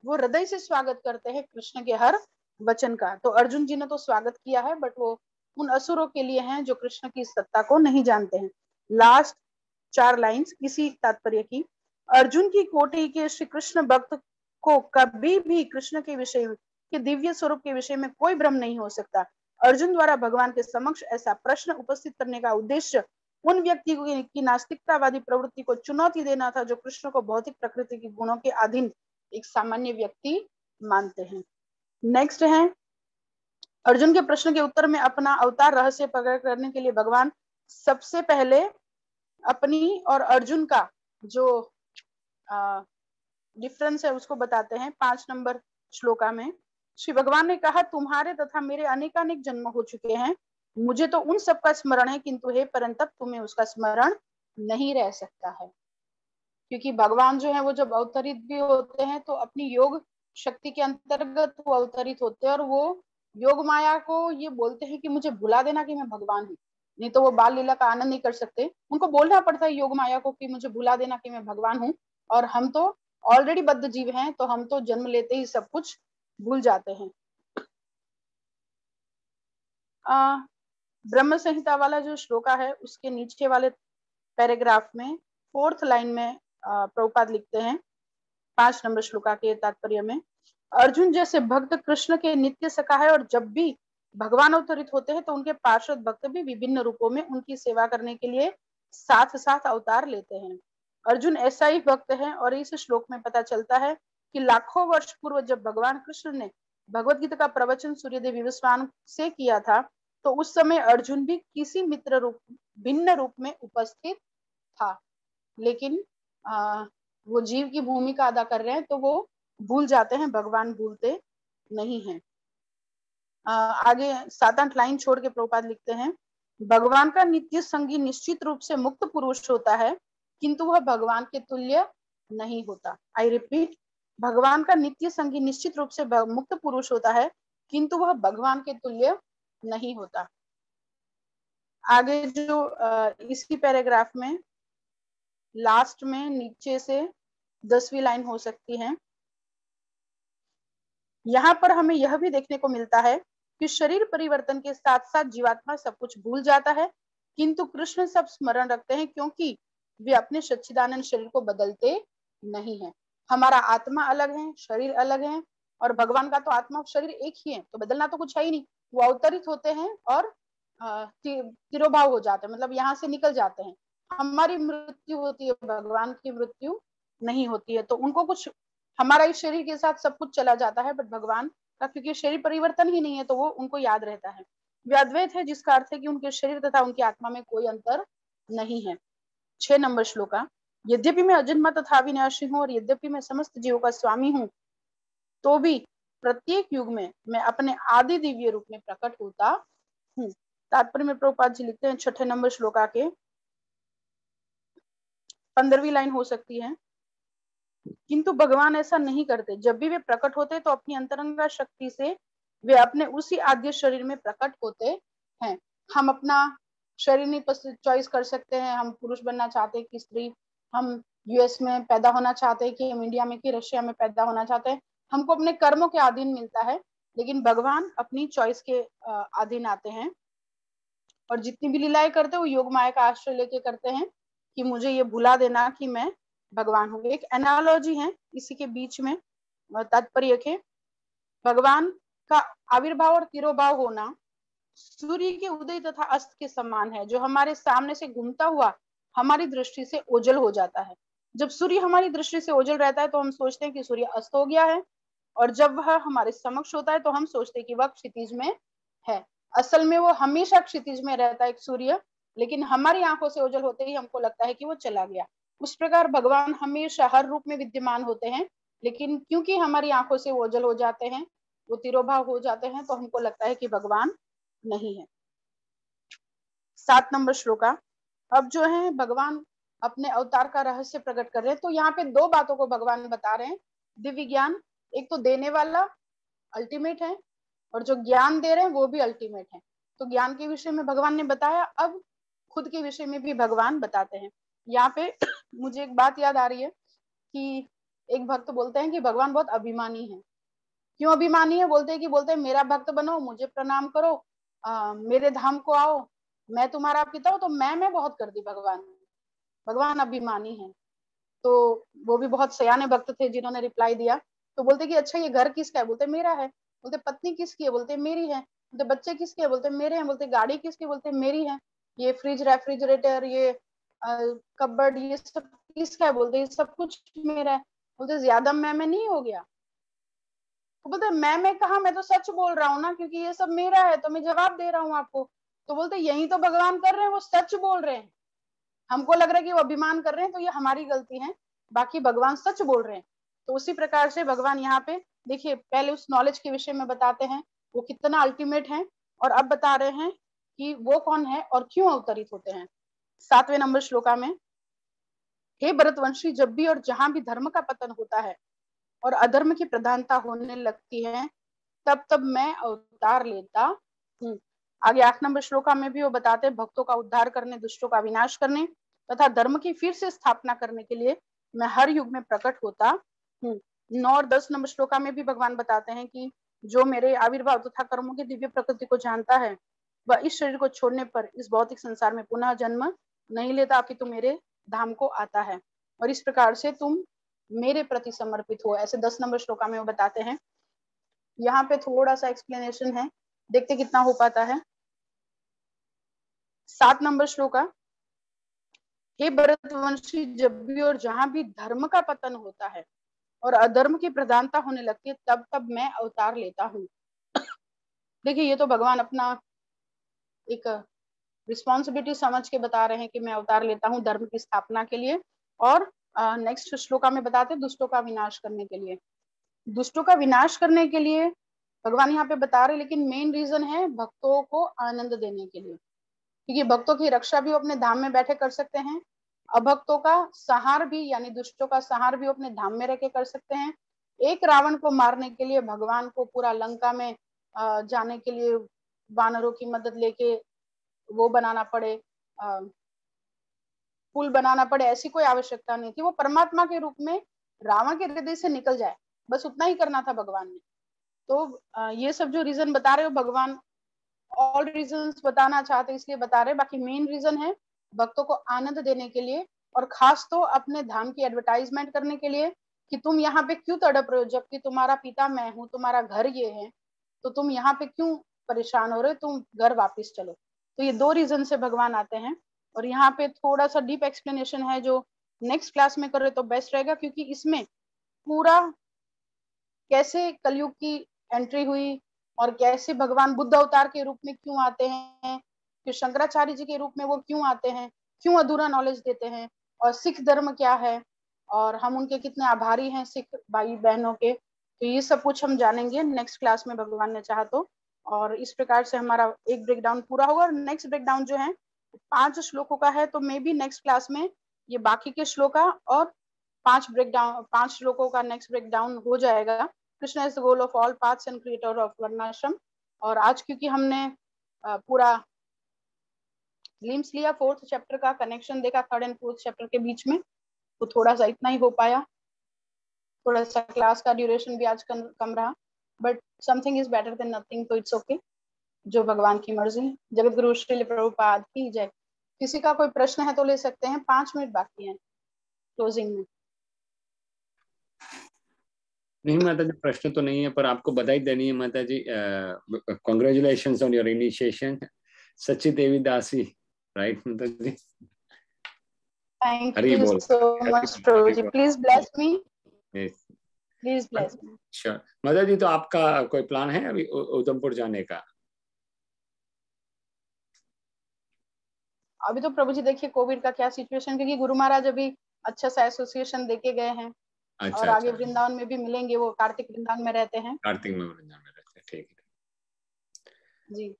वो हृदय से स्वागत करते हैं कृष्ण के हर वचन का। तो अर्जुन जी ने तो स्वागत किया है, बट वो उन असुरों के लिए हैं जो कृष्ण की सत्ता को नहीं जानते हैं। लास्ट 4 लाइंस इसी तात्पर्य की। अर्जुन की कोटि के श्री कृष्ण भक्त को कभी भी कृष्ण के विषय के दिव्य स्वरूप के विषय में कोई भ्रम नहीं हो सकता। अर्जुन द्वारा भगवान के समक्ष ऐसा प्रश्न उपस्थित करने का उद्देश्य उन व्यक्ति की नास्तिकतावादी प्रवृत्ति को चुनौती देना था जो कृष्ण को भौतिक प्रकृति के गुणों के अधीन एक सामान्य व्यक्ति मानते हैं। नेक्स्ट है अर्जुन के प्रश्न के उत्तर में अपना अवतार रहस्य प्रकट करने के लिए भगवान सबसे पहले अपनी और अर्जुन का जो डिफरेंस है उसको बताते हैं। 5 नंबर श्लोका में श्री भगवान ने कहा, तुम्हारे तथा मेरे अनेकानेक जन्म हो चुके हैं, मुझे तो उन सब का स्मरण है, किंतु हे परंतप तुम्हें उसका स्मरण नहीं रह सकता है। क्योंकि भगवान जो है वो जब अवतरित भी होते हैं तो अपनी योग शक्ति के अंतर्गत वो अवतरित होते हैं, और वो योग माया को ये बोलते हैं कि मुझे भुला देना कि मैं भगवान हूँ, नहीं तो वो बाल लीला का आनंद नहीं कर सकते। उनको बोलना पड़ता है योग माया को कि मुझे भुला देना कि मैं भगवान हूँ। और हम तो ऑलरेडी बद्ध जीव हैं, तो हम तो जन्म लेते ही सब कुछ भूल जाते हैं। ब्रह्म संहिता वाला जो श्लोका है उसके नीचे वाले पैराग्राफ में 4th लाइन में प्रभुपाद लिखते हैं 5 नंबर श्लोका के तात्पर्य में, अर्जुन जैसे भक्त कृष्ण के नित्य सखा है, और जब भी भगवान अवतरित होते हैं तो उनके पार्षद भक्त भी विभिन्न रूपों में उनकी सेवा करने के लिए साथ साथ अवतार लेते हैं। अर्जुन ऐसा ही भक्त है, और इस श्लोक में पता चलता है कि लाखों वर्ष पूर्व जब भगवान कृष्ण ने भगवत गीता का प्रवचन सूर्यदेव विवस्वान से किया था, तो उस समय अर्जुन भी किसी मित्र रूप भिन्न रूप में उपस्थित था, लेकिन वो जीव की भूमिका अदा कर रहे हैं तो वो भूल जाते हैं, भगवान भूलते नहीं हैं। आगे 7-8 लाइन छोड़ के प्रभुपाद लिखते हैं, भगवान का नित्य संगी निश्चित रूप से मुक्त पुरुष होता है, किंतु वह भगवान के तुल्य नहीं होता। आई रिपीट, भगवान का नित्य संगी निश्चित रूप से मुक्त पुरुष होता है, किंतु वह भगवान के तुल्य नहीं होता। आगे जो इसी पैराग्राफ में लास्ट में नीचे से 10वीं लाइन हो सकती है, यहाँ पर हमें यह भी देखने को मिलता है कि शरीर परिवर्तन के साथ साथ जीवात्मा सब कुछ भूल जाता है, किंतु कृष्ण सब स्मरण रखते हैं, क्योंकि वे अपने सच्चिदानंद शरीर को बदलते नहीं है। हमारा आत्मा अलग है, शरीर अलग है, और भगवान का तो आत्मा और शरीर एक ही है, तो बदलना तो कुछ है ही नहीं। वो अवतरित होते हैं और तिरोभाव हो जाते हैं, मतलब यहाँ से निकल जाते हैं। हमारी मृत्यु होती है, भगवान की मृत्यु नहीं होती है। तो उनको कुछ, हमारा इस शरीर के साथ सब कुछ चला जाता है, बट भगवान का क्योंकि शरीर परिवर्तन ही नहीं है तो वो उनको याद रहता है। वे अद्वैत है, जिसका अर्थ है कि उनके शरीर तथा उनकी आत्मा में कोई अंतर नहीं है। 6 नंबर श्लोका, यद्यपि मैं अजन्मा तथा अविनाशी हूँ और यद्यपि मैं समस्त जीवों का स्वामी हूँ, तो भी प्रत्येक युग में मैं अपने आदि दिव्य रूप में प्रकट होता हूँ। तात्पर्य में प्रभुपाद जी लिखते हैं 6 नंबर श्लोका के 15वीं लाइन हो सकती है, किंतु भगवान ऐसा नहीं करते। जब भी वे प्रकट होते तो अपनी अंतरंगा शक्ति से वे अपने उसी आद्य शरीर में प्रकट होते हैं। हम अपना शरीर नहीं चॉइस कर सकते हैं, हम पुरुष बनना चाहते हैं कि स्त्री, हम यूएस में पैदा होना चाहते हैं कि हम इंडिया में कि रशिया में पैदा होना चाहते हैं, हमको अपने कर्मों के अधीन मिलता है, लेकिन भगवान अपनी चॉइस के अधीन आते हैं। और जितनी भी लीलाएं करते हैं वो योग माया का आश्रय लेके करते हैं कि मुझे ये भुला देना कि मैं भगवान हूँ। एक एनालॉजी है इसी के बीच में, तात्पर्य के भगवान का आविर्भाव और तिरोभाव होना सूर्य के उदय तथा अस्त के समान है, जो हमारे सामने से घूमता हुआ हमारी दृष्टि से ओझल हो जाता है। जब सूर्य हमारी दृष्टि से ओझल रहता है तो हम सोचते हैं कि सूर्य अस्त हो गया है, और जब वह हमारे समक्ष होता है तो हम सोचते हैं कि वह क्षितिज में है। असल में वो हमेशा क्षितिज में रहता है एक सूर्य, लेकिन हमारी आंखों से ओझल होते ही हमको लगता है कि वो चला गया। उस प्रकार भगवान हमेशा हर रूप में विद्यमान होते हैं, लेकिन क्योंकि हमारी आंखों से ओझल हो जाते हैं, वो तिरोभाव हो जाते हैं, तो हमको लगता है कि भगवान नहीं है। 7 नंबर श्लोका, अब जो है भगवान अपने अवतार का रहस्य प्रकट कर रहे हैं। तो यहाँ पे 2 बातों को भगवान बता रहे हैं। दिव्य ज्ञान, एक तो देने वाला अल्टीमेट है, और जो ज्ञान दे रहे हैं वो भी अल्टीमेट है। तो ज्ञान के विषय में भगवान ने बताया, अब खुद के विषय में भी भगवान बताते हैं। यहाँ पे मुझे एक बात याद आ रही है कि एक भक्त बोलते हैं कि भगवान बहुत अभिमानी है। क्यों अभिमानी है? बोलते हैं मेरा भक्त बनो, मुझे प्रणाम करो, मेरे धाम को आओ, मैं तुम्हारा पिता हूँ। तो मैं बहुत कर दी भगवान ने। भगवान अभिमानी है। तो वो भी बहुत सयाने भक्त थे जिन्होंने रिप्लाई दिया। तो बोलते कि अच्छा ये घर किसका है? बोलते मेरा है। बोलते पत्नी किसकी है? बोलते मेरी है। बोलते बच्चे किसके? बोलते मेरे हैं। बोलते गाड़ी किसकी? बोलते मेरी है। ये फ्रिज, रेफ्रिजरेटर, ये कबर्ड, ये सब किसका है? बोलते ये सब कुछ मेरा है। बोलते ज्यादा मैं नहीं हो गया? तो बोलते मैं कहा, मैं तो सच बोल रहा हूँ ना, क्योंकि ये सब मेरा है तो मैं जवाब दे रहा हूँ आपको। तो बोलते यही तो भगवान कर रहे हैं, वो सच बोल रहे हैं। हमको लग रहा है कि वो अभिमान कर रहे हैं, तो ये हमारी गलती है, बाकी भगवान सच बोल रहे हैं। तो उसी प्रकार से भगवान यहाँ पे देखिए, पहले उस नॉलेज के विषय में बताते हैं वो कितना अल्टीमेट है, और अब बता रहे हैं कि वो कौन है और क्यों अवतरित होते हैं। 7वें नंबर श्लोका में, हे भरतवंशी, जब भी और जहां भी धर्म का पतन होता है और अधर्म की प्रधानता होने लगती है, तब तब मैं अवतार लेता हूँ। आगे 8 नंबर श्लोका में भी वो बताते हैं, भक्तों का उद्धार करने, दुष्टों का विनाश करने तथा धर्म की फिर से स्थापना करने के लिए मैं हर युग में प्रकट होता हूँ। 9 और 10 नंबर श्लोका में भी भगवान बताते हैं कि जो मेरे आविर्भाव तथा कर्मों की दिव्य प्रकृति को जानता है, वह इस शरीर को छोड़ने पर इस भौतिक संसार में पुनः जन्म नहीं लेता, अपितु मेरे धाम को आता है, और इस प्रकार से तुम मेरे प्रति समर्पित हो। ऐसे 10 नंबर श्लोका में वो बताते हैं। यहाँ पे थोड़ा सा एक्सप्लेनेशन है, देखते कितना हो पाता है। 7 नंबर श्लोका, हे भरतवंशी, जब भी और जहां भी धर्म का पतन होता है और अधर्म की प्रधानता होने लगती है, तब तब मैं अवतार लेता हूँ। देखिए, ये तो भगवान अपना एक रिस्पॉन्सिबिलिटी समझ के बता रहे हैं कि मैं अवतार लेता हूँ धर्म की स्थापना के लिए, और नेक्स्ट श्लोका में बताते हैं दुष्टों का विनाश करने के लिए। दुष्टों का विनाश करने के लिए भगवान यहाँ पे बता रहे, लेकिन मेन रीजन है भक्तों को आनंद देने के लिए, क्योंकि भक्तों की रक्षा भी वो अपने धाम में बैठे कर सकते हैं, अभक्तों का संहार भी, यानी दुष्टों का संहार भी अपने धाम में रह के कर सकते हैं। एक रावण को मारने के लिए भगवान को पूरा लंका में जाने के लिए वानरों की मदद लेके वो बनाना पड़े, पुल बनाना पड़े, ऐसी कोई आवश्यकता नहीं थी। वो परमात्मा के रूप में रावण के हृदय से निकल जाए, बस उतना ही करना था भगवान ने। तो ये सब जो रीजन बता रहे हो भगवान ऑल रीजंस बताना चाहते इसलिए बता रहे, बाकी मेन रीजन है भक्तों को आनंद देने के लिए, और खास तो अपने धाम की एडवर्टाइजमेंट करने के लिए कि तुम यहाँ पे क्यों तड़प रहे हो, जबकि तुम्हारा पिता मैं हूँ, तुम्हारा घर ये है, तो तुम यहाँ पे क्यों परेशान हो रहे हो, तुम घर वापिस चलो। तो ये 2 रीजन से भगवान आते हैं, और यहाँ पे थोड़ा सा डीप एक्सप्लेनेशन है जो नेक्स्ट क्लास में करें तो बेस्ट रहेगा, क्योंकि इसमें पूरा कैसे कलयुग की एंट्री हुई और कैसे भगवान बुद्ध अवतार के रूप में क्यों आते हैं, फिर शंकराचार्य जी के रूप में वो क्यों आते हैं, क्यों अधूरा नॉलेज देते हैं, और सिख धर्म क्या है, और हम उनके कितने आभारी हैं सिख भाई बहनों के। तो ये सब कुछ हम जानेंगे नेक्स्ट क्लास में भगवान ने चाहा तो। और इस प्रकार से हमारा एक ब्रेकडाउन पूरा होगा। और नेक्स्ट ब्रेकडाउन जो है 5 श्लोकों का है, तो मे बी नेक्स्ट क्लास में ये बाकी के श्लोका और 5 श्लोकों का नेक्स्ट ब्रेकडाउन हो जाएगा। Krishna is the goal of all paths and creator of वर्णाश्रम। और आज क्योंकि हमने पूरा ग्लिम्स लिया 4th चैप्टर का, कनेक्शन देखा 3rd and 4th चैप्टर के बीच में, तो थोड़ा सा इतना ही हो पाया। थोड़ा सा क्लास का ड्यूरेशन भी आज कम रहा, but something is better than nothing, तो इट्स ओके। जो भगवान की मर्जी। जगत गुरु श्री प्रभुपाद की जय। किसी का कोई प्रश्न है तो ले सकते हैं, 5 मिनट बाकी हैं क्लोजिंग में। नहीं माता जी, प्रश्न तो नहीं है, पर आपको बधाई देनी है माता जी। कॉन्ग्रेचुलेशंस ऑन योर इनिशिएशन, सच्ची देवी दासी, राइट माता जी? Thank हरि you बोल। so much, Prabhuji. Please bless me. Yes. Please bless me. Sure. माता जी, तो आपका कोई प्लान है अभी उधमपुर जाने का? अभी तो प्रभु जी देखिए कोविड का क्या सिचुएशन, क्योंकि गुरु महाराज अभी अच्छा सा एसोसिएशन देके गए हैं। अच्छा, और आगे अच्छा। वृंदावन में भी मिलेंगे, वो कार्तिक वृंदावन में रहते हैं। कार्तिक में वृंदावन में रहते हैं, ठीक है जी।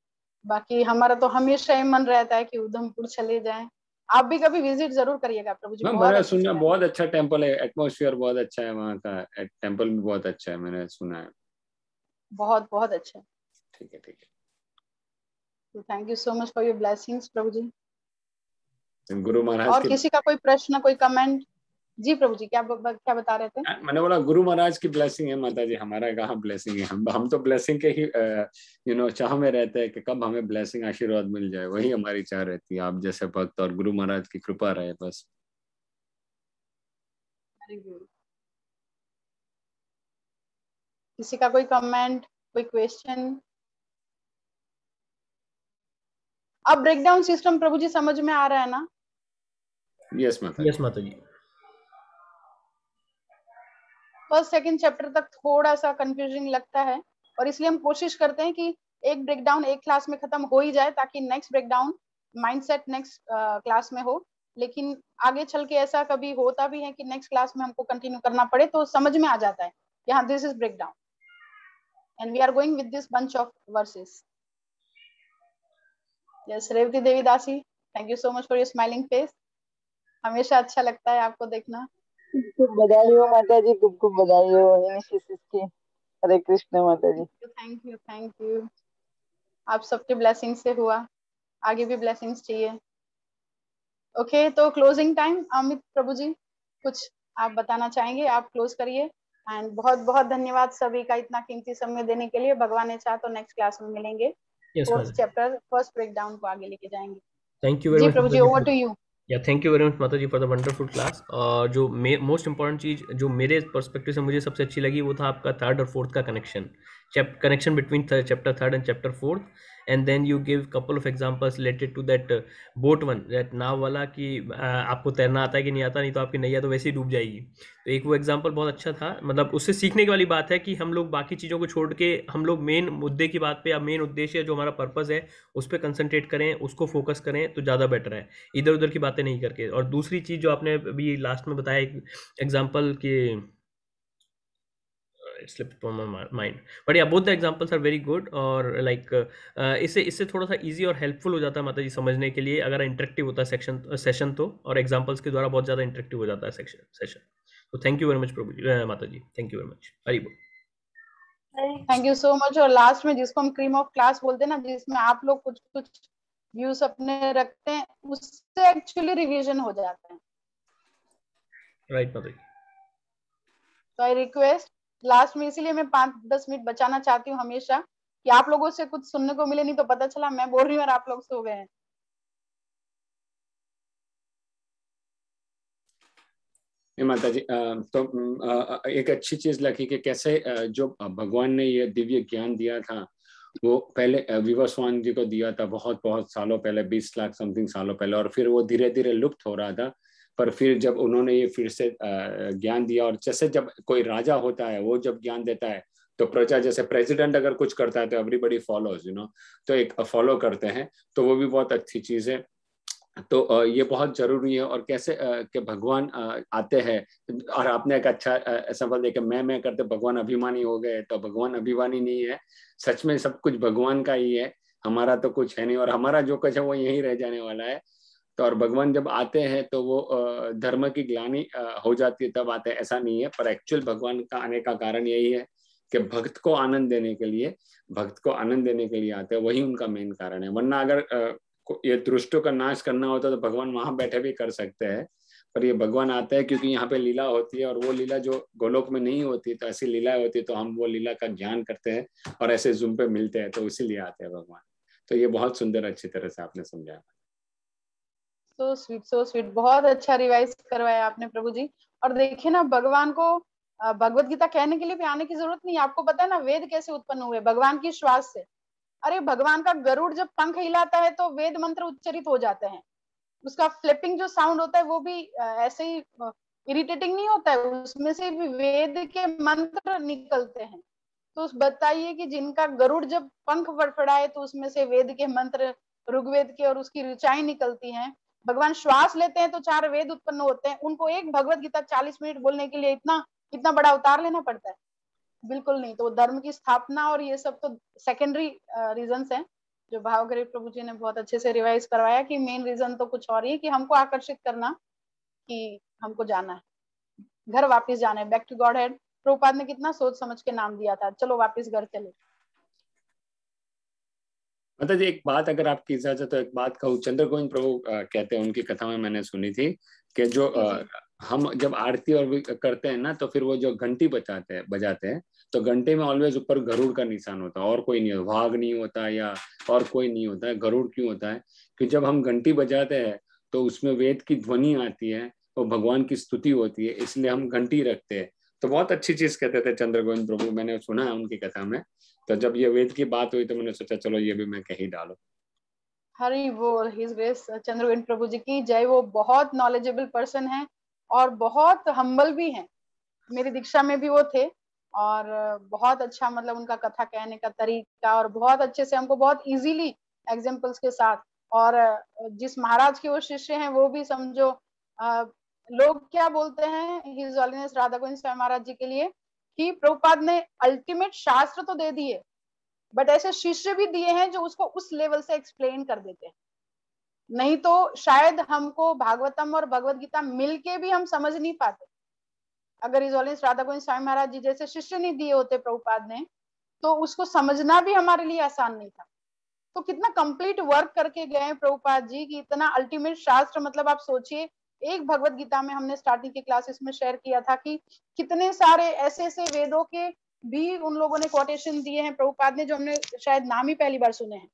बाकी हमारा तो हमेशा ही मन रहता है कि उधमपुर चले जाएं। आप भी कभी विजिट जरूर करिएगा प्रभु जी, मैं बहुत मैंने अच्छा सुना है। बहुत अच्छा टेम्पल है, एटमॉस्फेयर बहुत अच्छा है वहाँ का, टेम्पल भी बहुत अच्छा है, मैंने सुना है। बहुत बहुत अच्छा। ठीक है, ठीक है। तो thank you so much for your blessings प्रभु जी। गुरु महाराज और की, किसी का कोई प्रश्न, कोई कमेंट? जी प्रभु जी, क्या बता रहे थे? मैंने बोला गुरु महाराज की ब्लेसिंग है माता जी, हमारा कहाँ ब्लेसिंग है। हम तो ब्लेसिंग के ही चाह में रहते हैं कि कब हमें ब्लेसिंग आशीर्वाद मिल जाए, वही हमारी चाह रहती है। आप जैसे भक्त और गुरु महाराज की कृपा रहे बस। किसी का कोई कमेंट, कोई क्वेश्चन? अब ब्रेकडाउन सिस्टम प्रभु जी समझ में आ रहा है ना? यस माता यस माता जी। फर्स्ट सेकंड चैप्टर तक थोड़ा सा कंफ्यूजिंग लगता है, और इसलिए हम कोशिश करते हैं कि एक ब्रेकडाउन एक क्लास में खत्म हो ही जाए, ताकि next breakdown mindset next class में हो। लेकिन आगे चल के ऐसा कभी होता भी है कि नेक्स्ट क्लास में हमको कंटिन्यू करना पड़े, तो समझ में आ जाता है कि हाँ this is breakdown and we are going with this bunch of verses. Yes Revati Devi Dasi, thank you so much for your smiling face. हमेशा अच्छा लगता है आपको देखना। खूब बधाई हो माता जी, खूब बधाई हो इनिशिएटिव की। हरे कृष्ण माता जी। Thank you thank you. आप सबके ब्लेसिंग से हुआ, आगे भी ब्लेसिंग्स चाहिए। ओके तो क्लोजिंग टाइम। अमित प्रभु जी कुछ आप बताना चाहेंगे? आप क्लोज करिए। एंड बहुत बहुत धन्यवाद सभी का इतना कीमती समय देने के लिए। भगवान ने चाहा तो नेक्स्ट क्लास में मिलेंगे, 4th चैप्टर फर्स्ट ब्रेकडाउन को आगे लेके जाएंगे। थैंक यू वेरी जी मच प्रभु जी, ओवर टू यू। या थैंक यू वेरी मच माता जी फॉर द वंडरफुल क्लास। और जो मोस्ट इंपॉर्टेंट चीज़ जो मेरे पर्सपेक्टिव से मुझे सबसे अच्छी लगी वो था आपका 3rd और 4th का connection between chapter 3rd and chapter 4th। And then you give couple of examples related to that boat one, that नाव वाला, कि आपको तैरना आता है कि नहीं आता, नहीं तो आपकी नैया तो वैसे ही डूब जाएगी। तो एक वो एग्जांपल बहुत अच्छा था। मतलब उससे सीखने की वाली बात है कि हम लोग बाकी चीज़ों को छोड़ के हम लोग मेन मुद्दे की बात पे या मेन उद्देश्य जो हमारा पर्पस है उस पर कंसंट्रेट करें, उसको फोकस करें तो ज़्यादा बेटर है, इधर उधर की बातें नहीं करके। और दूसरी चीज़ जो आपने अभी लास्ट में बताया एक एग्जांपल कि it slipped from my mind, but yeah both the examples are very good। और like इससे थोड़ा सा easy और helpful हो जाता है माता जी समझने के लिए, अगर इंटरेक्टिव होता है सेशन तो, और एग्जांपल्स के द्वारा बहुत ज़्यादा इंटरेक्टिव हो जाता है सेशन। तो थैंक यू वेरी मच प्रभु जी, माता जी thank you very much. Hari बोल। Thank you so much. और लास्ट में जिसको हम क्रीम ऑफ क्लास बोलते हैं ना, जिसमें आप लोग कुछ कुछ व्यूज अपने रखते हैं, उससे एक्चुअली रिवीजन हो जाता है। राइट माता जी। तो आई रिक्वेस्ट लास्ट में, इसीलिए मैं 5-10 मिनट बचाना चाहती हूँ हमेशा, कि आप लोगों से कुछ सुनने को मिले, नहीं तो पता चला मैं बोल रही हूँ और आप लोग सो गए हैं। माता जी तो एक अच्छी चीज लगी कि कैसे जो भगवान ने ये दिव्य ज्ञान दिया था वो पहले विवस्वान जी को दिया था बहुत बहुत सालों पहले, 20 लाख समथिंग सालों पहले, और फिर वो धीरे धीरे लुप्त हो रहा था। पर फिर जब उन्होंने ये फिर से ज्ञान दिया, और जैसे जब कोई राजा होता है वो जब ज्ञान देता है तो प्रजा, जैसे प्रेसिडेंट अगर कुछ करता है तो एवरीबडी फॉलोज, तो एक फॉलो करते हैं, तो वो भी बहुत अच्छी चीज है। तो ये बहुत जरूरी है। और कैसे कि भगवान आते हैं, और आपने एक अच्छा सवाल देखा, मैं करते भगवान अभिमानी हो गए, तो भगवान अभिमानी नहीं है, सच में सब कुछ भगवान का ही है, हमारा तो कुछ है नहीं, और हमारा जो कुछ है वो यहीं रह जाने वाला है। तो और भगवान जब आते हैं तो वो धर्म की ग्लानि हो जाती है तब आते हैं, ऐसा नहीं है। पर एक्चुअल भगवान का आने का कारण यही है कि भक्त को आनंद देने के लिए आते हैं, वही उनका मेन कारण है। वरना अगर ये दुष्टों का नाश करना होता तो भगवान वहां बैठे भी कर सकते हैं, पर ये भगवान आता है क्योंकि यहाँ पे लीला होती है, और वो लीला जो गोलोक में नहीं होती, तो ऐसी लीला होती है, तो हम वो लीला का ज्ञान करते हैं और ऐसे जूम पे मिलते हैं, तो इसीलिए आते हैं भगवान। तो ये बहुत सुंदर अच्छी तरह से आपने समझाया। सो स्वीट, बहुत अच्छा रिवाइज करवाया आपने प्रभु जी। और देखिए ना, भगवान को भगवत गीता कहने के लिए भी आने की जरूरत नहीं। आपको पता है ना वेद कैसे उत्पन्न हुए? भगवान की श्वास से। अरे भगवान का गरुड़ जब पंख हिलाता है तो वेद मंत्र उच्चरित हो जाते हैं। उसका फ्लिपिंग जो साउंड होता है वो भी ऐसे ही इरिटेटिंग नहीं होता है, उसमें से भी वेद के मंत्र निकलते हैं। तो बताइए कि जिनका गरुड़ जब पंख फड़फड़ाए तो उसमें से वेद के मंत्र, ऋग्वेद के और उसकी ऋचाएं निकलती हैं। भगवान श्वास लेते हैं तो 4 वेद उत्पन्न होते हैं। उनको एक भगवत गीता 40 मिनट बोलने के लिए इतना इतना बड़ा अवतार लेना पड़ता है? बिल्कुल नहीं। तो धर्म की स्थापना और ये सब तो सेकेंडरी रीजंस हैं, जो भावगरीब प्रभु जी ने बहुत अच्छे से रिवाइज करवाया कि मेन रीजन तो कुछ और ही है, कि हमको आकर्षित करना, कि हमको जाना है, घर वापस जाना है, back to Godhead. Prabhupada ने कितना सोच समझ के नाम दिया था, चलो वापस घर चले। मतलब जी एक बात अगर आपकी इजाजत तो एक बात कहूँ, चंद्र गोविंद प्रभु कहते हैं, उनकी कथा में मैंने सुनी थी कि जो हम जब आरती और करते हैं ना, तो फिर वो जो घंटी बजाते हैं, तो घंटे में ऑलवेज ऊपर गरुड़ का निशान होता है, और कोई नहीं होता, वाघ नहीं होता या और कोई नहीं होता है। गरुड़ क्यों होता है? कि जब हम घंटी बजाते हैं तो उसमें वेद की ध्वनि आती है और भगवान की स्तुति होती है, इसलिए हम घंटी रखते हैं। तो बहुत अच्छी चीज कहते थे चंद्र गोविंद प्रभु, मैंने सुना है उनकी कथा में। तो जब ये वेद की बात हुई तो मैंने सोचा चलो ये भी मैं कहीं डालूं। हरि बोल, हिज ग्रेस चंद्र गोविंद प्रभु जी की जय। वो बहुत नॉलेजेबल पर्सन है और बहुत हम्बल भी हैं। मेरी दीक्षा में भी वो थे, और बहुत अच्छा मतलब उनका कथा कहने का तरीका, और बहुत अच्छे से हमको बहुत इजीली एग्जांपल्स के साथ। और जिस महाराज के वो शिष्य हैं वो भी समझो, लोग क्या बोलते हैं हिज होलीनेस राधा गोविंद स्वामी महाराज जी के लिए कि प्रभुपाद ने अल्टीमेट शास्त्र तो दे दिए, बट ऐसे शिष्य भी दिए हैं जो उसको उस लेवल से एक्सप्लेन कर देते हैं। नहीं तो शायद हमको भागवतम और भगवत गीता मिलके भी हम समझ नहीं पाते। अगर हिज होलीनेस राधा गोविंद स्वामी महाराज जी जैसे शिष्य नहीं दिए होते प्रभुपाद ने, तो उसको समझना भी हमारे लिए आसान नहीं था। तो कितना कंप्लीट वर्क करके गए प्रभुपाद जी कि इतना अल्टीमेट शास्त्र, मतलब आप सोचिए, एक भगवत गीता में हमने स्टार्टिंग के क्लासेस में शेयर किया था कि कितने सारे ऐसे ऐसे वेदों के भी उन लोगों ने कोटेशन दिए हैं प्रभुपाद ने, जो हमने शायद नाम ही पहली बार सुने हैं।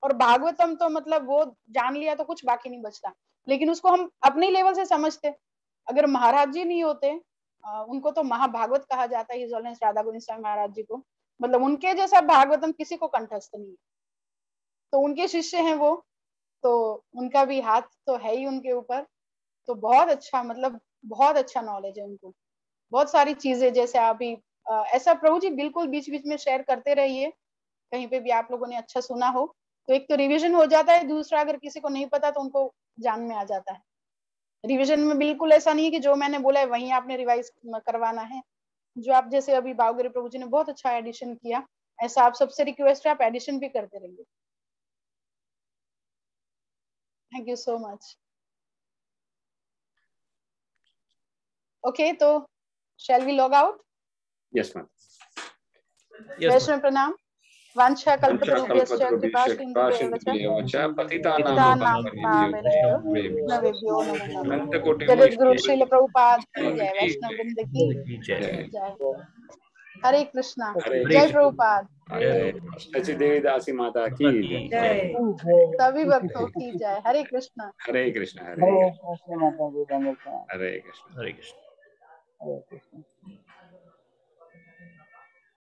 और भागवतम तो मतलब वो जान लिया तो कुछ बाकी नहीं बचता, लेकिन उसको हम अपने लेवल से समझते। अगर महाराज जी नहीं होते, उनको तो महाभागवत कहा जाता है हिज होलीनेस राधा गोविंद स्वामी महाराज जी को, मतलब उनके जैसा भागवतम किसी को कंठस्थ नहीं है। तो उनके शिष्य हैं वो, तो उनका भी हाथ तो है ही उनके ऊपर। तो बहुत अच्छा, मतलब बहुत अच्छा नॉलेज है उनको, बहुत सारी चीजें। जैसे अभी ऐसा प्रभु जी बिल्कुल बीच बीच में शेयर करते रहिए, कहीं पे भी आप लोगों ने अच्छा सुना हो तो एक तो रिवीजन हो जाता है, दूसरा अगर किसी को नहीं पता तो उनको जान में आ जाता है। रिवीजन में बिल्कुल ऐसा नहीं है कि जो मैंने बोला है वहीं आपने रिवाइज करवाना है। जो आप जैसे अभी भावगिरी प्रभु जी ने बहुत अच्छा एडिशन किया, ऐसा आप सबसे रिक्वेस्ट है आप एडिशन भी करते रहिए। Thank you so much. Okay, तो shall we log out? Yes ma'am. वैष्णव प्रणाम। वांछा कल्पतरुभ्यश्च कृपा सिंधुभ्येव च पतितानां पावनेभ्यो वैष्णवेभ्यो नमो नमः। जगत गुरु श्रील प्रभुपाद की जय, वैष्णव वृंद की जय। हरे कृष्णा। जय प्रभुपाद। शचि देवी दासी माता की जय। सभी भक्तों की जय। हरे कृष्णा। हरे कृष्ण। हरे कृष्ण माता जी, हरे कृष्ण। हरे कृष्ण। हरे कृष्ण।